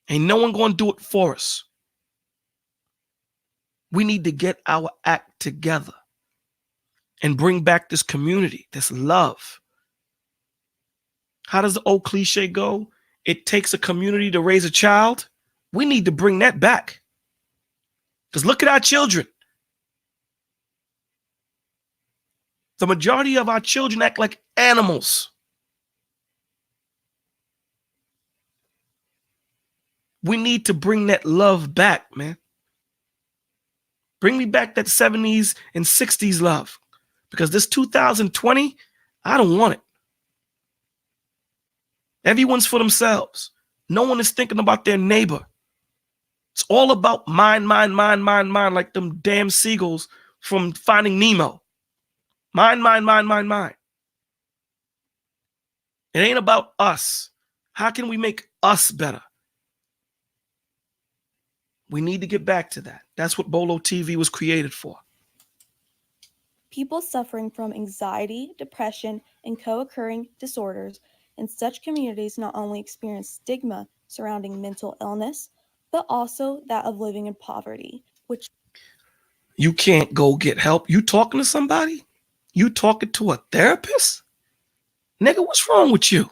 Ain't no one going to do it for us. We need to get our act together and bring back this community, this love. How does the old cliche go? It takes a community to raise a child. We need to bring that back. Because look at our children. The majority of our children act like animals. We need to bring that love back, man. Bring me back that 70s and 60s love. Because this 2020, I don't want it. Everyone's for themselves. No one is thinking about their neighbor. It's all about mine, like them damn seagulls from Finding Nemo. Mine. It ain't about us. How can we make us better? We need to get back to that. That's what Bolo TV was created for. People suffering from anxiety, depression, and co-occurring disorders in such communities not only experience stigma surrounding mental illness, but also that of living in poverty, which you can't go get help. You talking to somebody? You talking to a therapist? Nigga, what's wrong with you?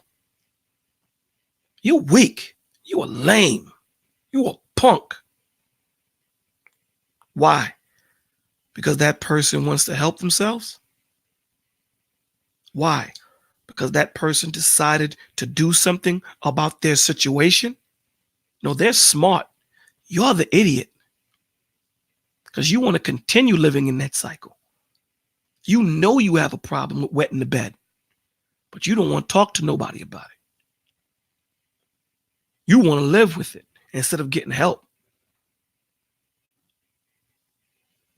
You weak. You a lame. You a punk. Why? Because that person wants to help themselves? Why? Because that person decided to do something about their situation? No, they're smart. You're the idiot. Because you want to continue living in that cycle. You know you have a problem with wetting the bed, but you don't want to talk to nobody about it. You want to live with it instead of getting help.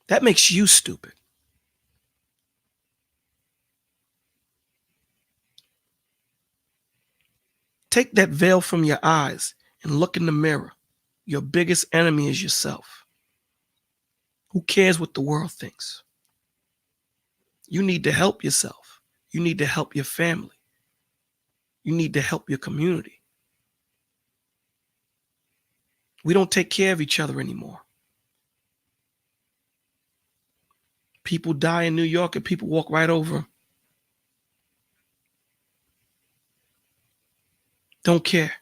That makes you stupid. Take that veil from your eyes and look in the mirror. Your biggest enemy is yourself. Who cares what the world thinks? You need to help yourself. You need to help your family. You need to help your community. We don't take care of each other anymore. People die in New York and people walk right over them. Don't care.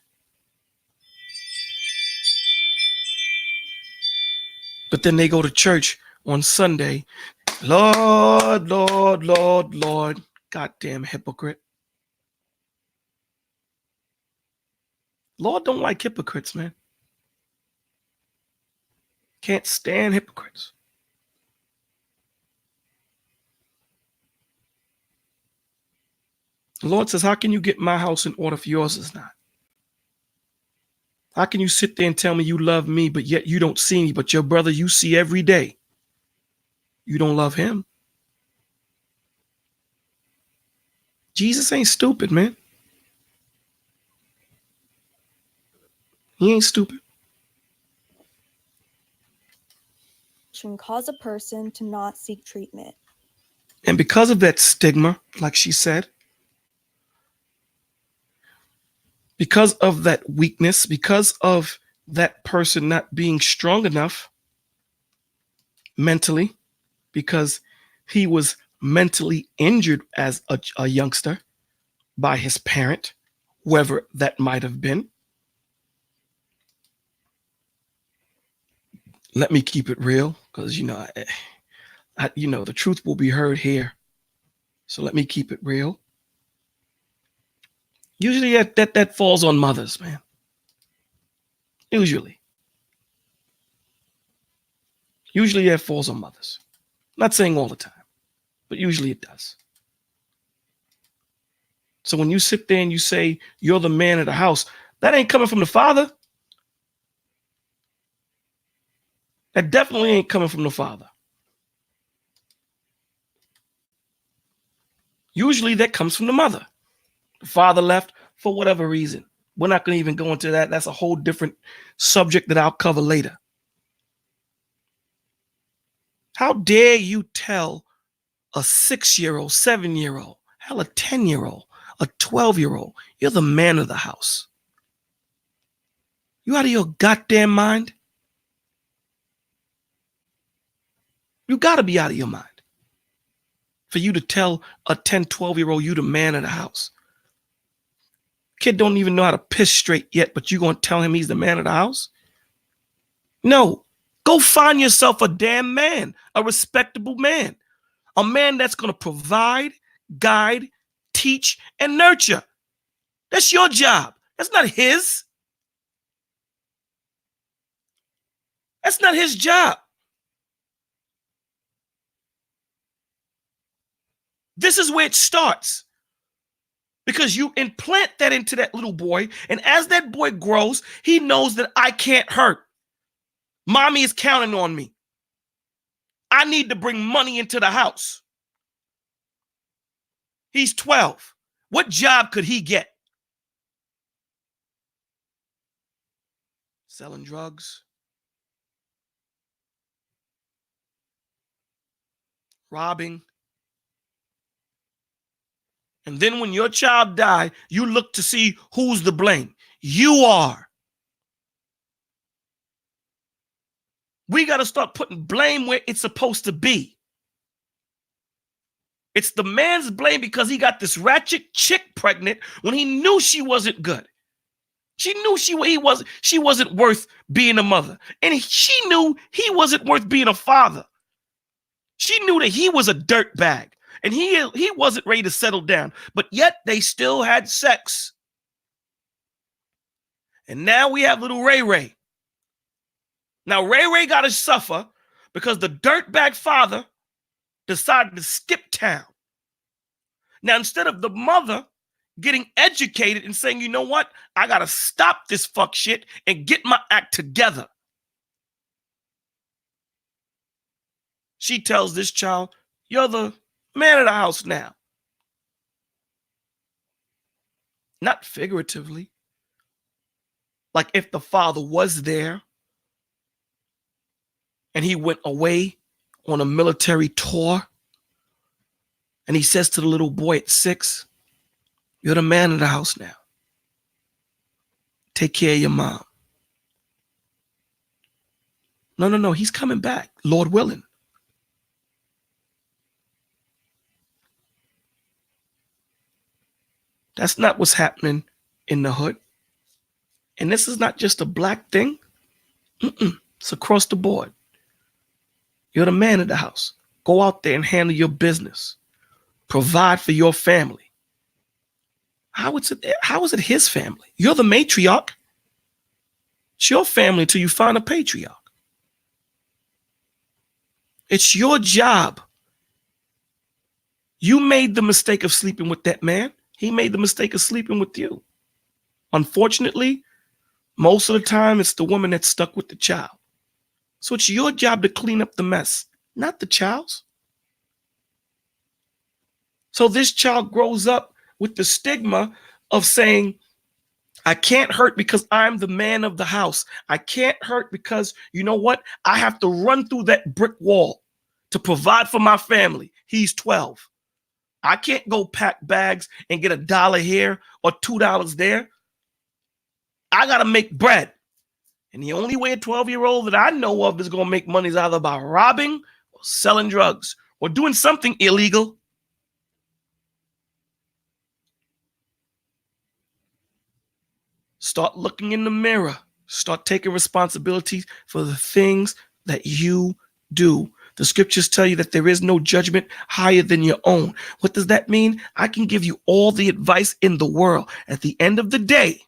But then they go to church on Sunday. Lord, Lord, Lord, Lord. Goddamn hypocrite. Lord don't like hypocrites, man. Can't stand hypocrites. The Lord says, how can you get my house in order if yours is not? How can you sit there and tell me you love me, but yet you don't see me, but your brother you see every day? You don't love him. Jesus ain't stupid, man. He ain't stupid. Can cause a person to not seek treatment. And because of that stigma, like she said, because of that weakness, because of that person not being strong enough mentally, because he was mentally injured as a youngster by his parent, whoever that might have been. Let me keep it real, because the truth will be heard here. So let me keep it real. Usually that falls on mothers, man. Usually that falls on mothers. Not saying all the time, but usually it does. So when you sit there and you say you're the man of the house, that ain't coming from the father. That definitely ain't coming from the father. Usually that comes from the mother. The father left for whatever reason. We're not going to even go into that. That's a whole different subject that I'll cover later. How dare you tell a 6-year-old, 7-year-old, hell, a 10-year-old, a 12-year-old, you're the man of the house? You out of your goddamn mind? You got to be out of your mind for you to tell a 10, 12-year-old you the man of the house. Kid don't even know how to piss straight yet, but you going to tell him he's the man of the house? No. Go find yourself a damn man, a respectable man, a man that's going to provide, guide, teach, and nurture. That's your job. That's not his. That's not his job. This is where it starts. Because you implant that into that little boy, and as that boy grows, he knows that I can't hurt. Mommy is counting on me. I need to bring money into the house. He's 12. What job could he get? Selling drugs? Robbing? And then when your child dies, you look to see who's to blame. You are. We got to start putting blame where it's supposed to be. It's the man's blame because he got this ratchet chick pregnant when he knew she wasn't good. She knew she wasn't worth being a mother. And she knew he wasn't worth being a father. She knew that he was a dirtbag. And he wasn't ready to settle down. But yet they still had sex. And now we have little Ray Ray. Now Ray Ray got to suffer because the dirtbag father decided to skip town. Now instead of the mother getting educated and saying, you know what? I got to stop this fuck shit and get my act together. She tells this child, you're the man of the house now. Not figuratively. Like if the father was there and he went away on a military tour and he says to the little boy at 6, you're the man of the house now. Take care of your mom. No. He's coming back, Lord willing. That's not what's happening in the hood. And this is not just a black thing. It's across the board. You're the man of the house. Go out there and handle your business. Provide for your family. How is it his family? You're the matriarch. It's your family till you find a patriarch. It's your job. You made the mistake of sleeping with that man. He made the mistake of sleeping with you. Unfortunately, most of the time, it's the woman that's stuck with the child. So it's your job to clean up the mess, not the child's. So this child grows up with the stigma of saying, I can't hurt because I'm the man of the house. I can't hurt because, you know what? I have to run through that brick wall to provide for my family. He's 12. I can't go pack bags and get $1 here or $2 there. I got to make bread. And the only way a 12-year-old that I know of is going to make money is either by robbing or selling drugs or doing something illegal. Start looking in the mirror. Start taking responsibility for the things that you do. The scriptures tell you that there is no judgment higher than your own. What does that mean? I can give you all the advice in the world. At the end of the day,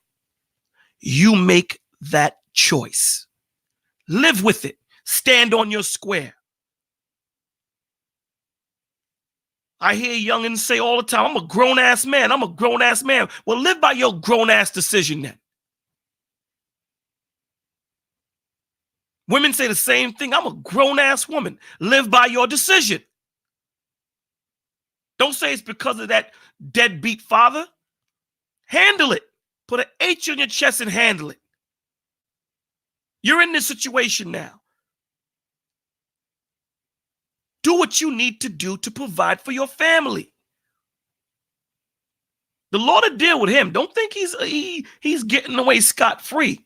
you make that choice. Live with it. Stand on your square. I hear youngins say all the time, I'm a grown-ass man. I'm a grown-ass man. Well, live by your grown-ass decision then. Women say the same thing. I'm a grown-ass woman. Live by your decision. Don't say it's because of that deadbeat father. Handle it. Put an H on your chest and handle it. You're in this situation now. Do what you need to do to provide for your family. The Lord will deal with him. Don't think he's getting away scot-free.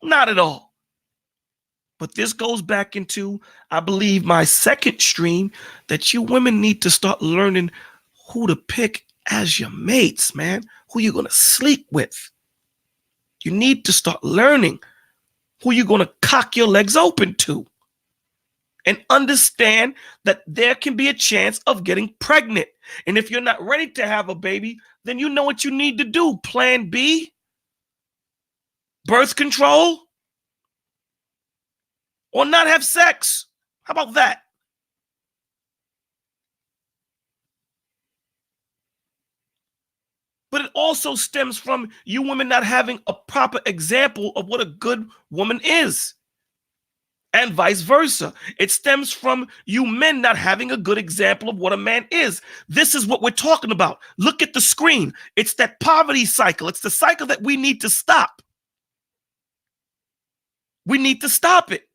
Not at all. But this goes back into, I believe, my second stream, that you women need to start learning who to pick as your mates, man. Who you're going to sleep with. You need to start learning who you're going to cock your legs open to. And understand that there can be a chance of getting pregnant. And if you're not ready to have a baby, then you know what you need to do. Plan B, birth control, or not have sex. How about that? But it also stems from you women not having a proper example of what a good woman is. And vice versa. It stems from you men not having a good example of what a man is. This is what we're talking about. Look at the screen. It's that poverty cycle. It's the cycle that we need to stop. We need to stop it.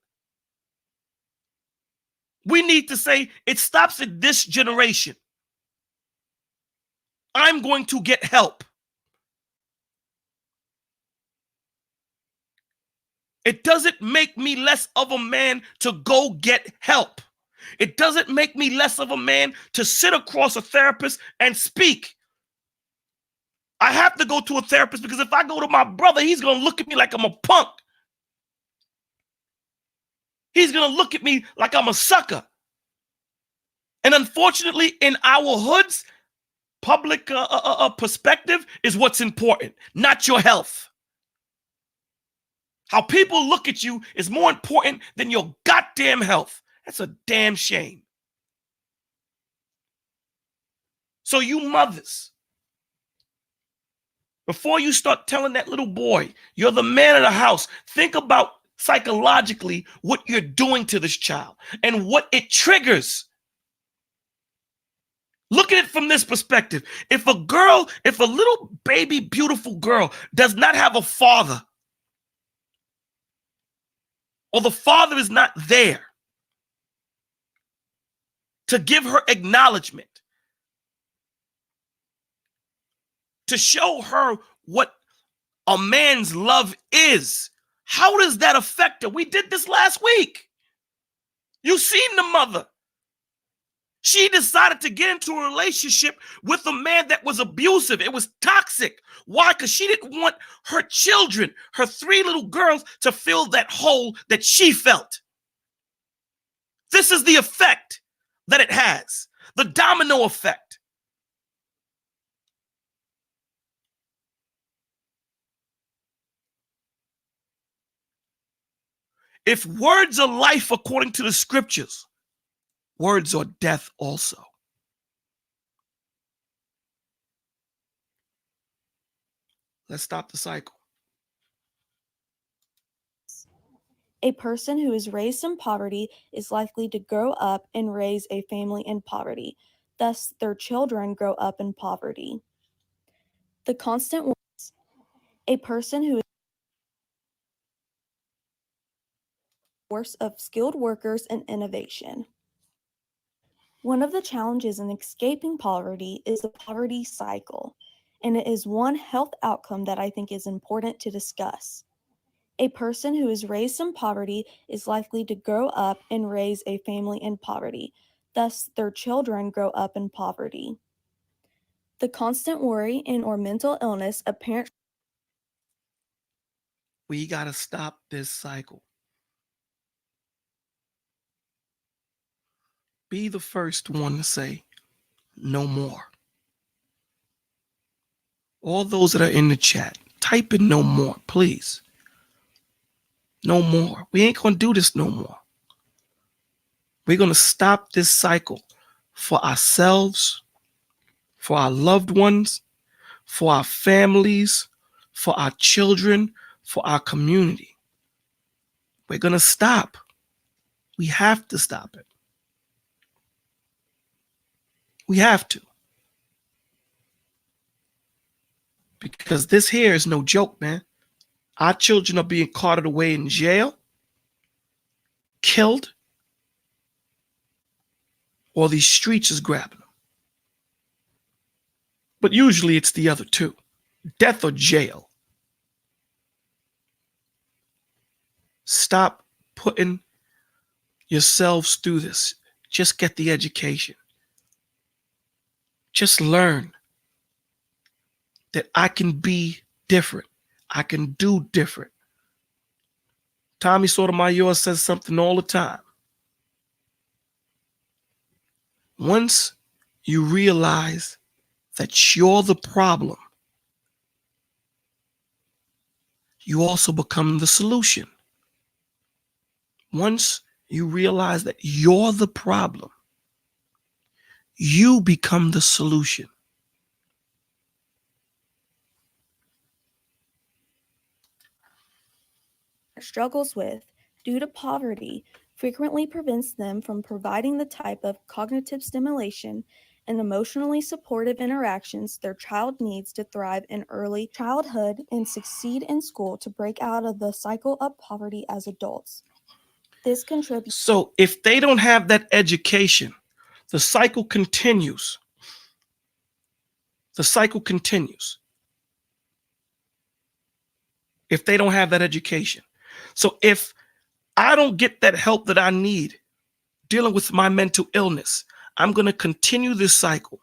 We need to say it stops at this generation. I'm going to get help. It doesn't make me less of a man to go get help. It doesn't make me less of a man to sit across a therapist and speak. I have to go to a therapist because if I go to my brother, he's going to look at me like I'm a punk. He's going to look at me like I'm a sucker. And unfortunately, in our hoods, public perspective is what's important, not your health. How people look at you is more important than your goddamn health. That's a damn shame. So you mothers, Before you start telling that little boy, you're the man of the house, think about psychologically what you're doing to this child and what it triggers. Look at it from this perspective. If a little baby, beautiful girl does not have a father, or the father is not there to give her acknowledgement, to show her what a man's love is, how does that affect her? We did this last week. You seen the mother. She decided to get into a relationship with a man that was abusive. It was toxic. Why? Because she didn't want her children, her 3 little girls, to fill that hole that she felt. This is the effect that it has, the domino effect. If words are life according to the scriptures, words are death also. Let's stop the cycle. A person who is raised in poverty is likely to grow up and raise a family in poverty. Thus, their children grow up in poverty. The constant words. A person who is a source of skilled workers and innovation. One of the challenges in escaping poverty is the poverty cycle, and it is one health outcome that I think is important to discuss. A person who is raised in poverty is likely to grow up and raise a family in poverty. Thus, their children grow up in poverty. The constant worry and or mental illness of parents. We got to stop this cycle. Be the first one to say, no more. All those that are in the chat, type in no more, please. No more. We ain't going to do this no more. We're going to stop this cycle for ourselves, for our loved ones, for our families, for our children, for our community. We're going to stop. We have to stop it. We have to. Because this here is no joke, man. Our children are being carted away in jail, killed, or these streets is grabbing them. But usually it's the other two, death or jail. Stop putting yourselves through this. Just get the education. Just learn that I can be different. I can do different. Tommy Sotomayor says something all the time. Once you realize that you're the problem, you also become the solution. Once you realize that you're the problem, you become the solution. Struggles with due to poverty frequently prevents them from providing the type of cognitive stimulation and emotionally supportive interactions their child needs to thrive in early childhood and succeed in school to break out of the cycle of poverty as adults. This contributes. So if they don't have that education, the cycle continues. The cycle continues. If they don't have that education. So if I don't get that help that I need dealing with my mental illness, I'm going to continue this cycle.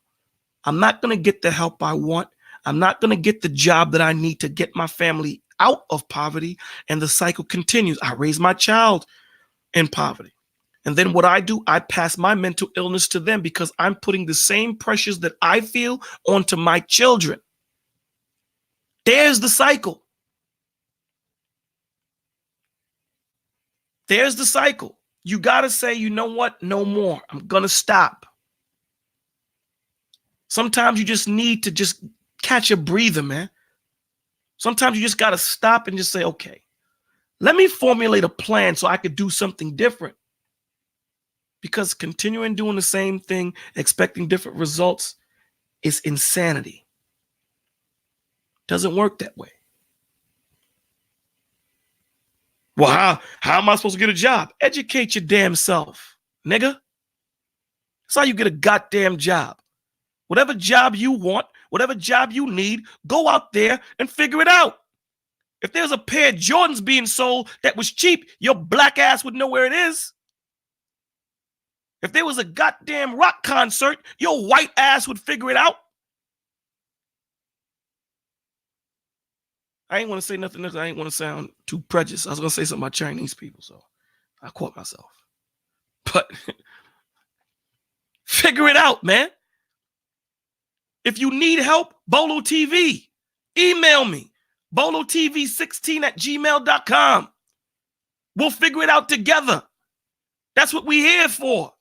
I'm not going to get the help I want. I'm not going to get the job that I need to get my family out of poverty. And the cycle continues. I raise my child in poverty. And then what I do, I pass my mental illness to them because I'm putting the same pressures that I feel onto my children. There's the cycle. There's the cycle. You got to say, you know what? No more. I'm going to stop. Sometimes you just need to just catch a breather, man. Sometimes you just got to stop and just say, okay, let me formulate a plan so I could do something different. Because continuing doing the same thing, expecting different results is insanity. Doesn't work that way. Well, how am I supposed to get a job? Educate your damn self, nigga. That's how you get a goddamn job. Whatever job you want, whatever job you need, go out there and figure it out. If there's a pair of Jordans being sold that was cheap, your black ass would know where it is. If there was a goddamn rock concert, your white ass would figure it out. I ain't want to say nothing else. I ain't want to sound too prejudiced. I was going to say something about Chinese people, so I caught myself. But figure it out, man. If you need help, Bolo TV, email me, bolotv16@gmail.com. We'll figure it out together. That's what we're here for.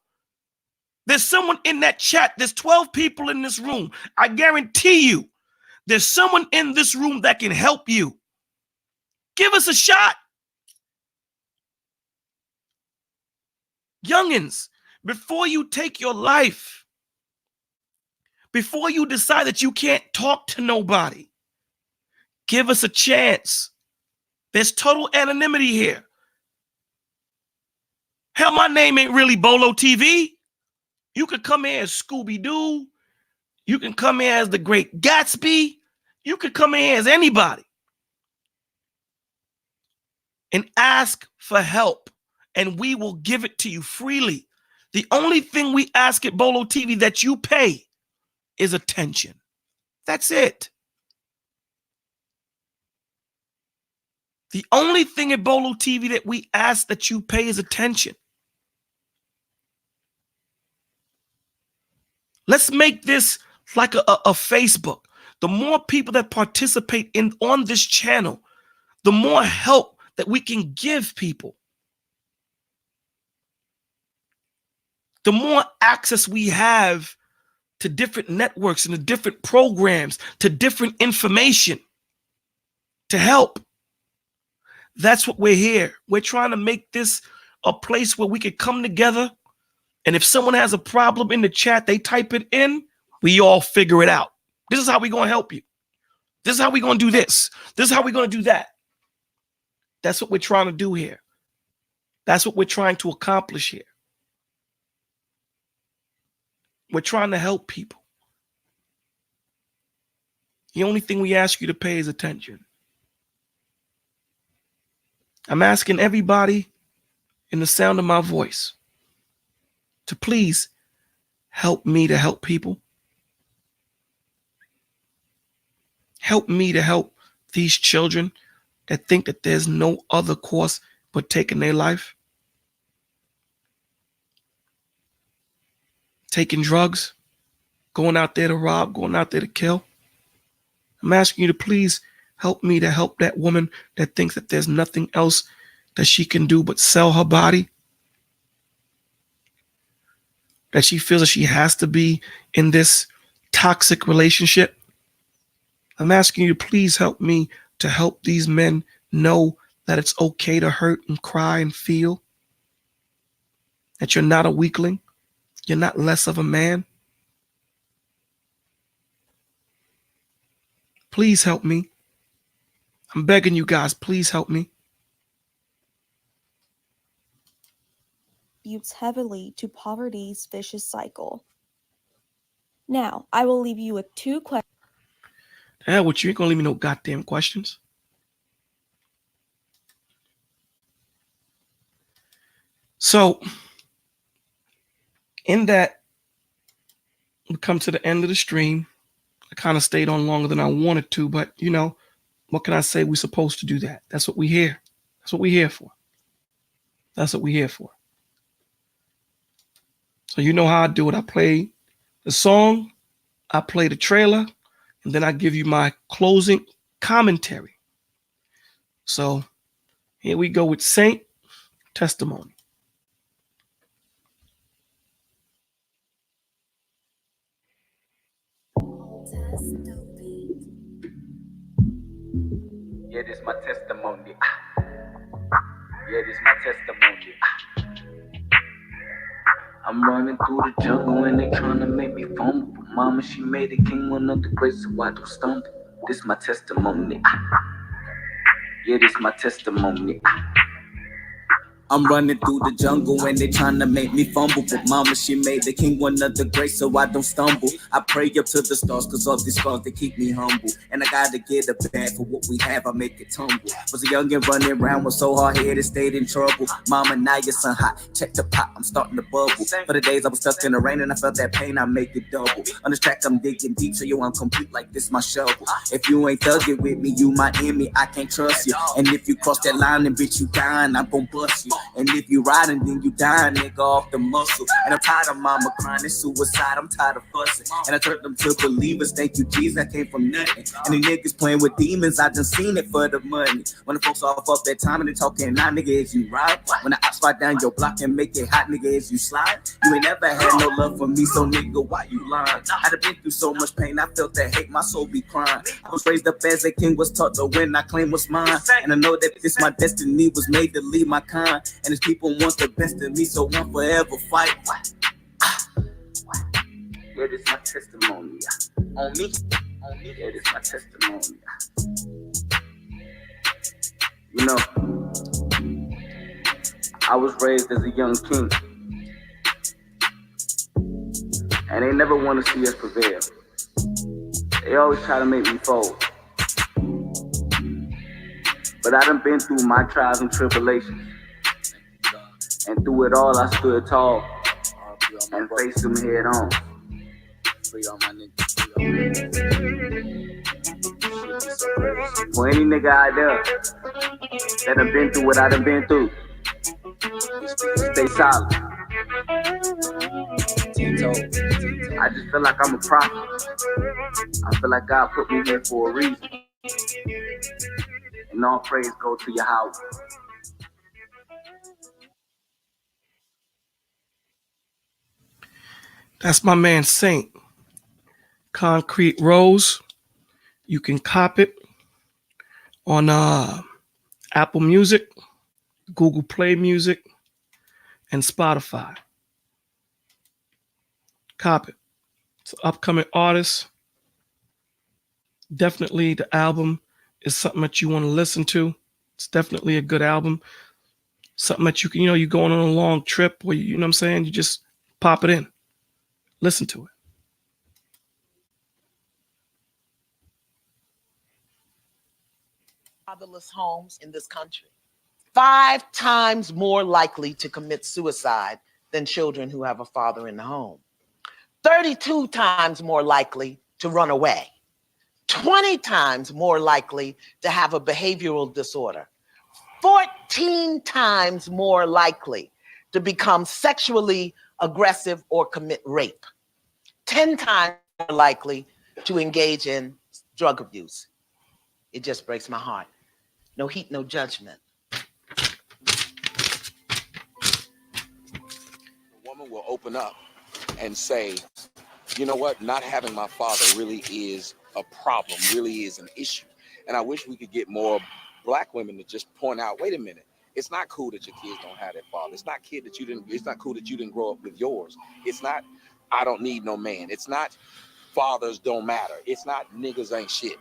There's someone in that chat. There's 12 people in this room. I guarantee you, there's someone in this room that can help you. Give us a shot. Youngins, before you take your life, before you decide that you can't talk to nobody, give us a chance. There's total anonymity here. Hell, my name ain't really Bolo TV. You could come here as Scooby-Doo. You can come here as the Great Gatsby. You could come here as anybody and ask for help, and we will give it to you freely. The only thing we ask at Bolo TV that you pay is attention. That's it. The only thing at Bolo TV that we ask that you pay is attention. Let's make this like a Facebook. The more people that participate on this channel, the more help that we can give people. The more access we have to different networks and to different programs, to different information to help. That's what we're here. We're trying to make this a place where we can come together. And if someone has a problem in the chat, they type it in, we all figure it out. This is how we're going to help you. This is how we're going to do this. This is how we're going to do that. That's what we're trying to do here. That's what we're trying to accomplish here. We're trying to help people. The only thing we ask you to pay is attention. I'm asking everybody in the sound of my voice to please help me to help people. Help me to help these children that think that there's no other course but taking their life. Taking drugs, going out there to rob, going out there to kill. I'm asking you to please help me to help that woman that thinks that there's nothing else that she can do but sell her body. That she feels that she has to be in this toxic relationship. I'm asking you to please help me to help these men know that it's okay to hurt and cry and feel. That you're not a weakling. You're not less of a man. Please help me. I'm begging you guys, please help me. Contributes heavily to poverty's vicious cycle. Now, I will leave you with 2 questions. Yeah, what, you ain't gonna leave me no goddamn questions. So, in that, we come to the end of the stream. I kind of stayed on longer than I wanted to, but you know, what can I say? We're supposed to do that. That's what we're here. That's what we're here for. That's what we're here for. So you know how I do it. I play the song, I play the trailer, and then I give you my closing commentary. So here we go with Saint Testimony. my testimony. Yeah, this my testimony. I'm running through the jungle and they trying to make me fumble. But mama, she made a king one of the great, so I don't stumble. This my testimony. Yeah, this my testimony. I'm running through the jungle and they trying to make me fumble. But mama, she made the king one of the great, so I don't stumble. I pray up to the stars, cause all these scars, they keep me humble. And I gotta get a bag for what we have, I make it tumble. Was a youngin' running around, was so hard-headed, stayed in trouble. Mama, now your son hot, check the pot, I'm starting to bubble. For the days I was stuck in the rain and I felt that pain, I make it double. On this track, I'm digging deep, so you I'm complete like this, my shovel. If you ain't thugging with me, you my enemy, I can't trust you. And if you cross that line, then bitch, you dying, I'm gon' bust you. And if you riding, then you dying, nigga, off the muscle. And I'm tired of mama crying, it's suicide, I'm tired of fussing. And I turned them to believers, thank you, Jesus, I came from nothing. And the niggas playing with demons, I done seen it for the money. When the folks off up that time and they talking, nah, nigga, is you right? When the ops slide down your block and make it hot, nigga, is you slide? You ain't never had no love for me, so nigga, why you lying? I done been through so much pain, I felt that hate, my soul be crying. I was raised up as a king, was taught to win, I claim what's mine. And I know that this my destiny, was made to lead my kind. And it's people want the best of me, so I'm forever fight. Yeah, this my testimony. On me. Yeah, this my testimony. You know, I was raised as a young king, and they never want to see us prevail. They always try to make me fold. But I done been through my trials and tribulations. And through it all, I stood tall and faced them head on. For any nigga out there that done been through what I done been through, stay solid. I just feel like I'm a prophet. I feel like God put me here for a reason. And all praise go to Yahweh. That's my man Saint. Concrete Rose. You can cop it on Apple Music, Google Play Music, and Spotify. Cop it. It's an upcoming artist. Definitely the album is something that you want to listen to. It's definitely a good album. Something that you can, you're going on a long trip where you know what I'm saying, you just pop it in. Listen to it. Fatherless homes in this country, 5 times more likely to commit suicide than children who have a father in the home. 32 times more likely to run away. 20 times more likely to have a behavioral disorder. 14 times more likely to become sexually aggressive or commit rape. 10 times more likely to engage in drug abuse. It just breaks my heart. No heat, no judgment. A woman will open up and say, you know what, not having my father really is a problem, really is an issue. And I wish we could get more Black women to just point out, wait a minute, it's not cool that your kids don't have that father. It's not cool that you didn't grow up with yours. It's not, I don't need no man. It's not fathers don't matter. It's not niggas ain't shit.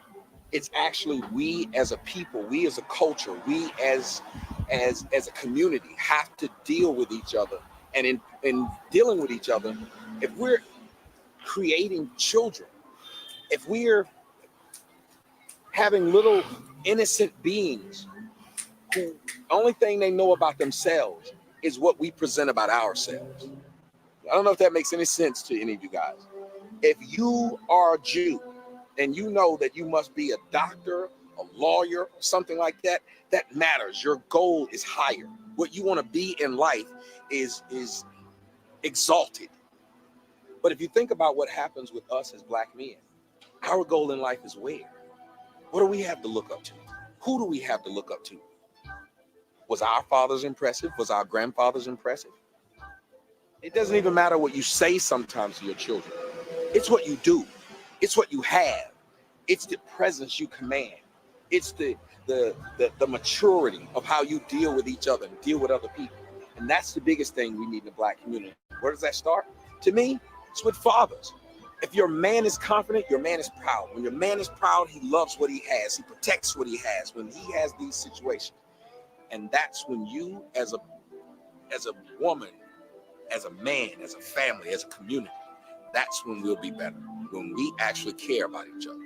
It's actually we as a people, we as a culture, we as a community have to deal with each other. And in dealing with each other, if we're creating children, if we're having little innocent beings who only thing they know about themselves is what we present about ourselves. I don't know if that makes any sense to any of you guys. If you are a Jew and you know that you must be a doctor, a lawyer, something like that, that matters. Your goal is higher. What you want to be in life is exalted. But if you think about what happens with us as Black men, our goal in life is where? What do we have to look up to? Who do we have to look up to? Was our fathers impressive? Was our grandfathers impressive? It doesn't even matter what you say sometimes to your children. It's what you do. It's what you have. It's the presence you command. It's the maturity of how you deal with each other and deal with other people. And that's the biggest thing we need in the Black community. Where does that start? To me, it's with fathers. If your man is confident, your man is proud. When your man is proud, he loves what he has. He protects what he has when he has these situations. And that's when you, as a woman, as a man, as a family, as a community, that's when we'll be better. When we actually care about each other.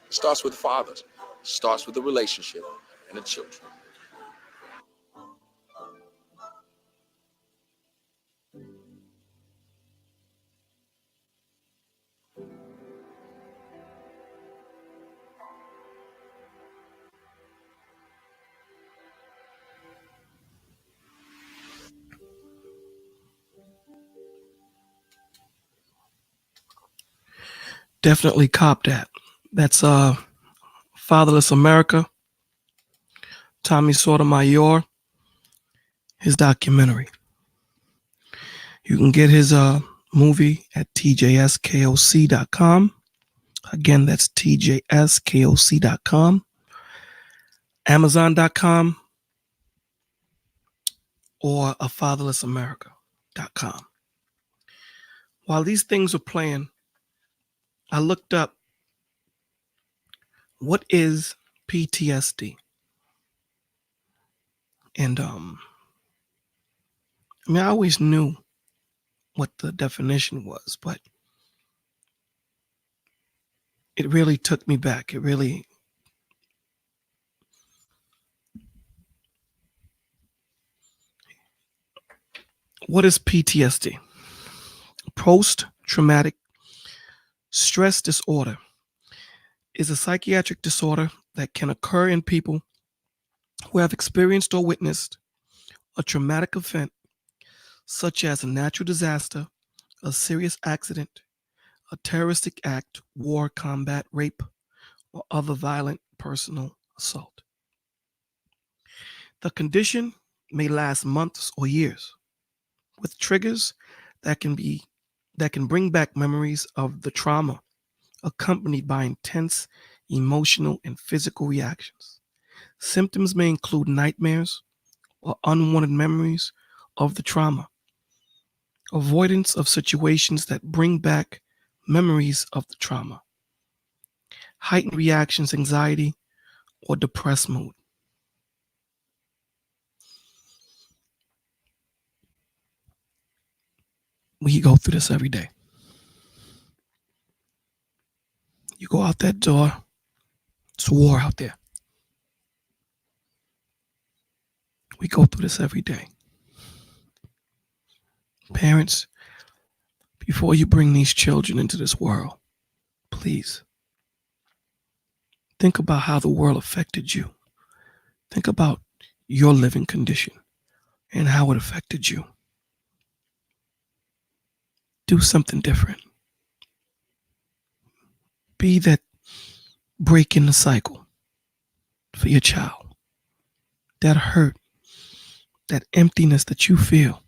It starts with the fathers. It starts with the relationship and the children. Definitely cop that. That's Fatherless America, Tommy Sotomayor, his documentary. You can get his movie at tjskoc.com. Again, that's tjskoc.com, amazon.com, or afatherlessamerica.com. While these things were playing, I looked up what is PTSD. And I always knew what the definition was, but it really took me back. What is PTSD? Post-traumatic stress disorder is a psychiatric disorder that can occur in people who have experienced or witnessed a traumatic event, such as a natural disaster, a serious accident, a terroristic act, war, combat, rape, or other violent personal assault. The condition may last months or years, with triggers that can bring back memories of the trauma, accompanied by intense emotional and physical reactions. Symptoms may include nightmares or unwanted memories of the trauma, avoidance of situations that bring back memories of the trauma, heightened reactions, anxiety, or depressed mood. We go through this every day. You go out that door, it's war out there. We go through this every day. Parents, before you bring these children into this world, please think about how the world affected you. Think about your living condition and how it affected you. Do something different. Be that break in the cycle for your child. That hurt, that emptiness that you feel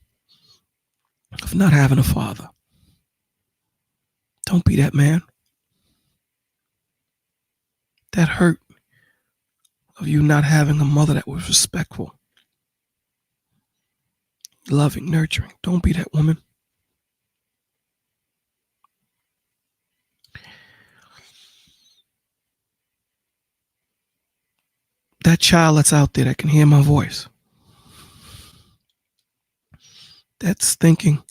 of not having a father. Don't be that man. That hurt of you not having a mother that was respectful, loving, nurturing. Don't be that woman. That child that's out there that can hear my voice, that's thinking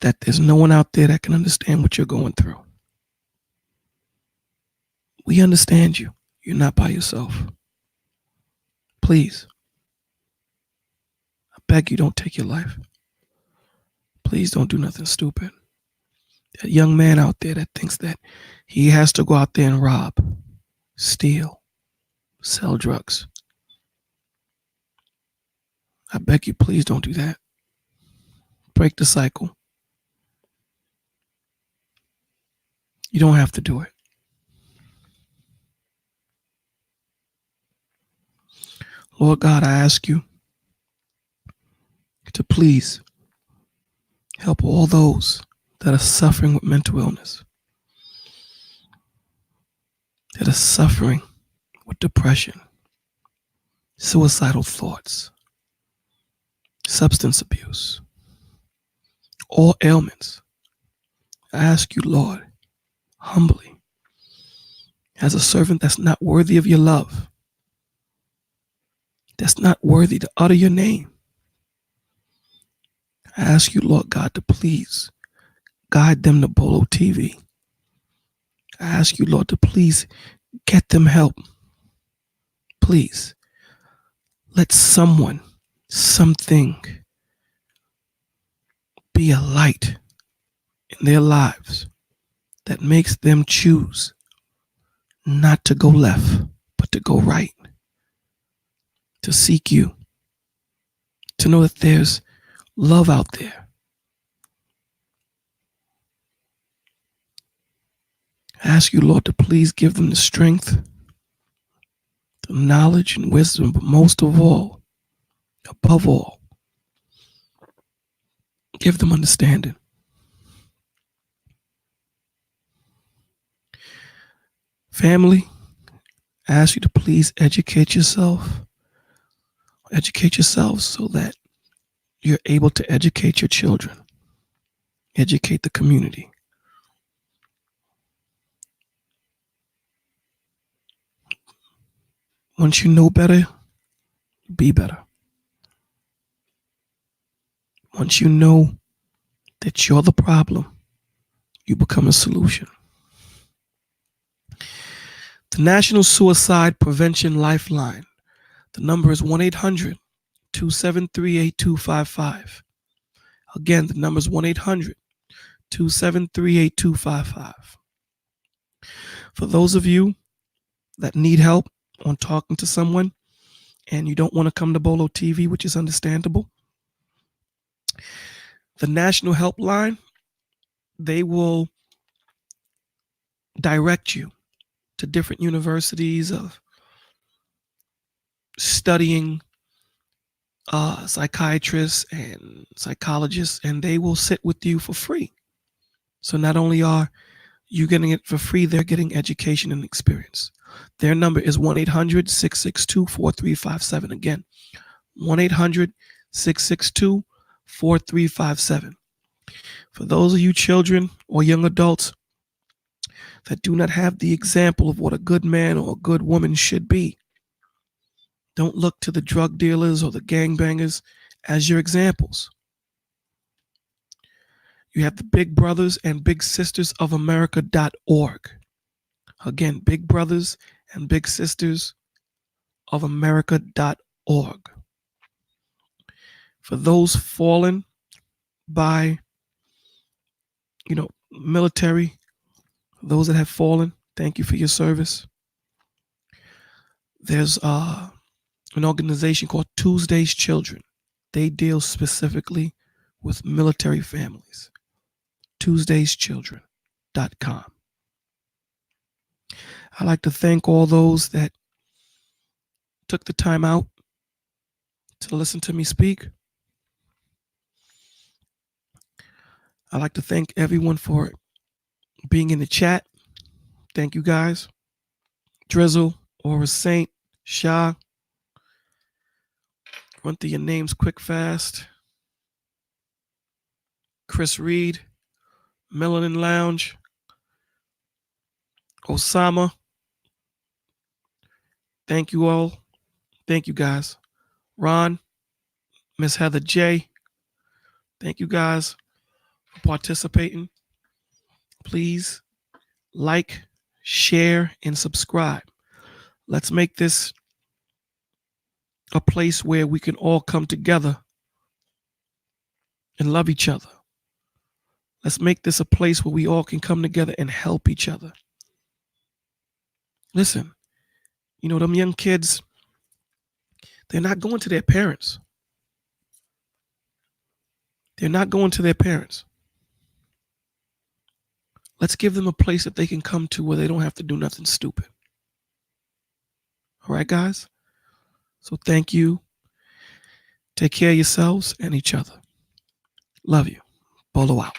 that there's no one out there that can understand what you're going through. We understand you. You're not by yourself. Please, I beg you, don't take your life. Please don't do nothing stupid. That young man out there that thinks that he has to go out there and rob, steal, sell drugs. I beg you, please don't do that. Break the cycle. You don't have to do it. Lord God, I ask you to please help all those that are suffering with mental illness. that are suffering with depression, suicidal thoughts, substance abuse, all ailments. I ask you, Lord, humbly, as a servant that's not worthy of your love, that's not worthy to utter your name, I ask you, Lord God, to please guide them to Bolo TV. I ask you, Lord, to please get them help. Please, let someone, something be a light in their lives that makes them choose not to go left, but to go right, to seek you, to know that there's love out there. I ask you, Lord, to please give them the strength, the knowledge and wisdom, but most of all, above all, give them understanding. Family, I ask you to please educate yourselves so that you're able to educate your children, educate the community. Once you know better, be better. Once you know that you're the problem, you become a solution. The National Suicide Prevention Lifeline. The number is 1-800-273-8255. Again, the number is 1-800-273-8255. For those of you that need help on talking to someone and you don't want to come to Bolo TV, which is understandable, the National Helpline, they will direct you to different universities of studying psychiatrists and psychologists, and they will sit with you for free. So not only are you getting it for free, they're getting education and experience. Their number is 1-800-662-4357. Again, 1-800-662-4357. For those of you children or young adults that do not have the example of what a good man or a good woman should be, don't look to the drug dealers or the gangbangers as your examples. You have the Big Brothers and Big Sisters of America.org. Again, Big Brothers and Big Sisters of America.org. For those fallen by, military, those that have fallen, thank you for your service. There's an organization called Tuesday's Children. They deal specifically with military families. TuesdaysChildren.com. I'd like to thank all those that took the time out to listen to me speak. I'd like to thank everyone for being in the chat. Thank you guys. Drizzle, Aura Saint, Shah. Run through your names quick, fast. Chris Reed, Melanin Lounge, Osama. Thank you all. Thank you guys. Ron, Miss Heather J. Thank you guys for participating. Please like, share, and subscribe. Let's make this a place where we can all come together and love each other. Let's make this a place where we all can come together and help each other. Listen, them young kids, they're not going to their parents. They're not going to their parents. Let's give them a place that they can come to where they don't have to do nothing stupid. All right, guys? So thank you. Take care of yourselves and each other. Love you. Bolo out.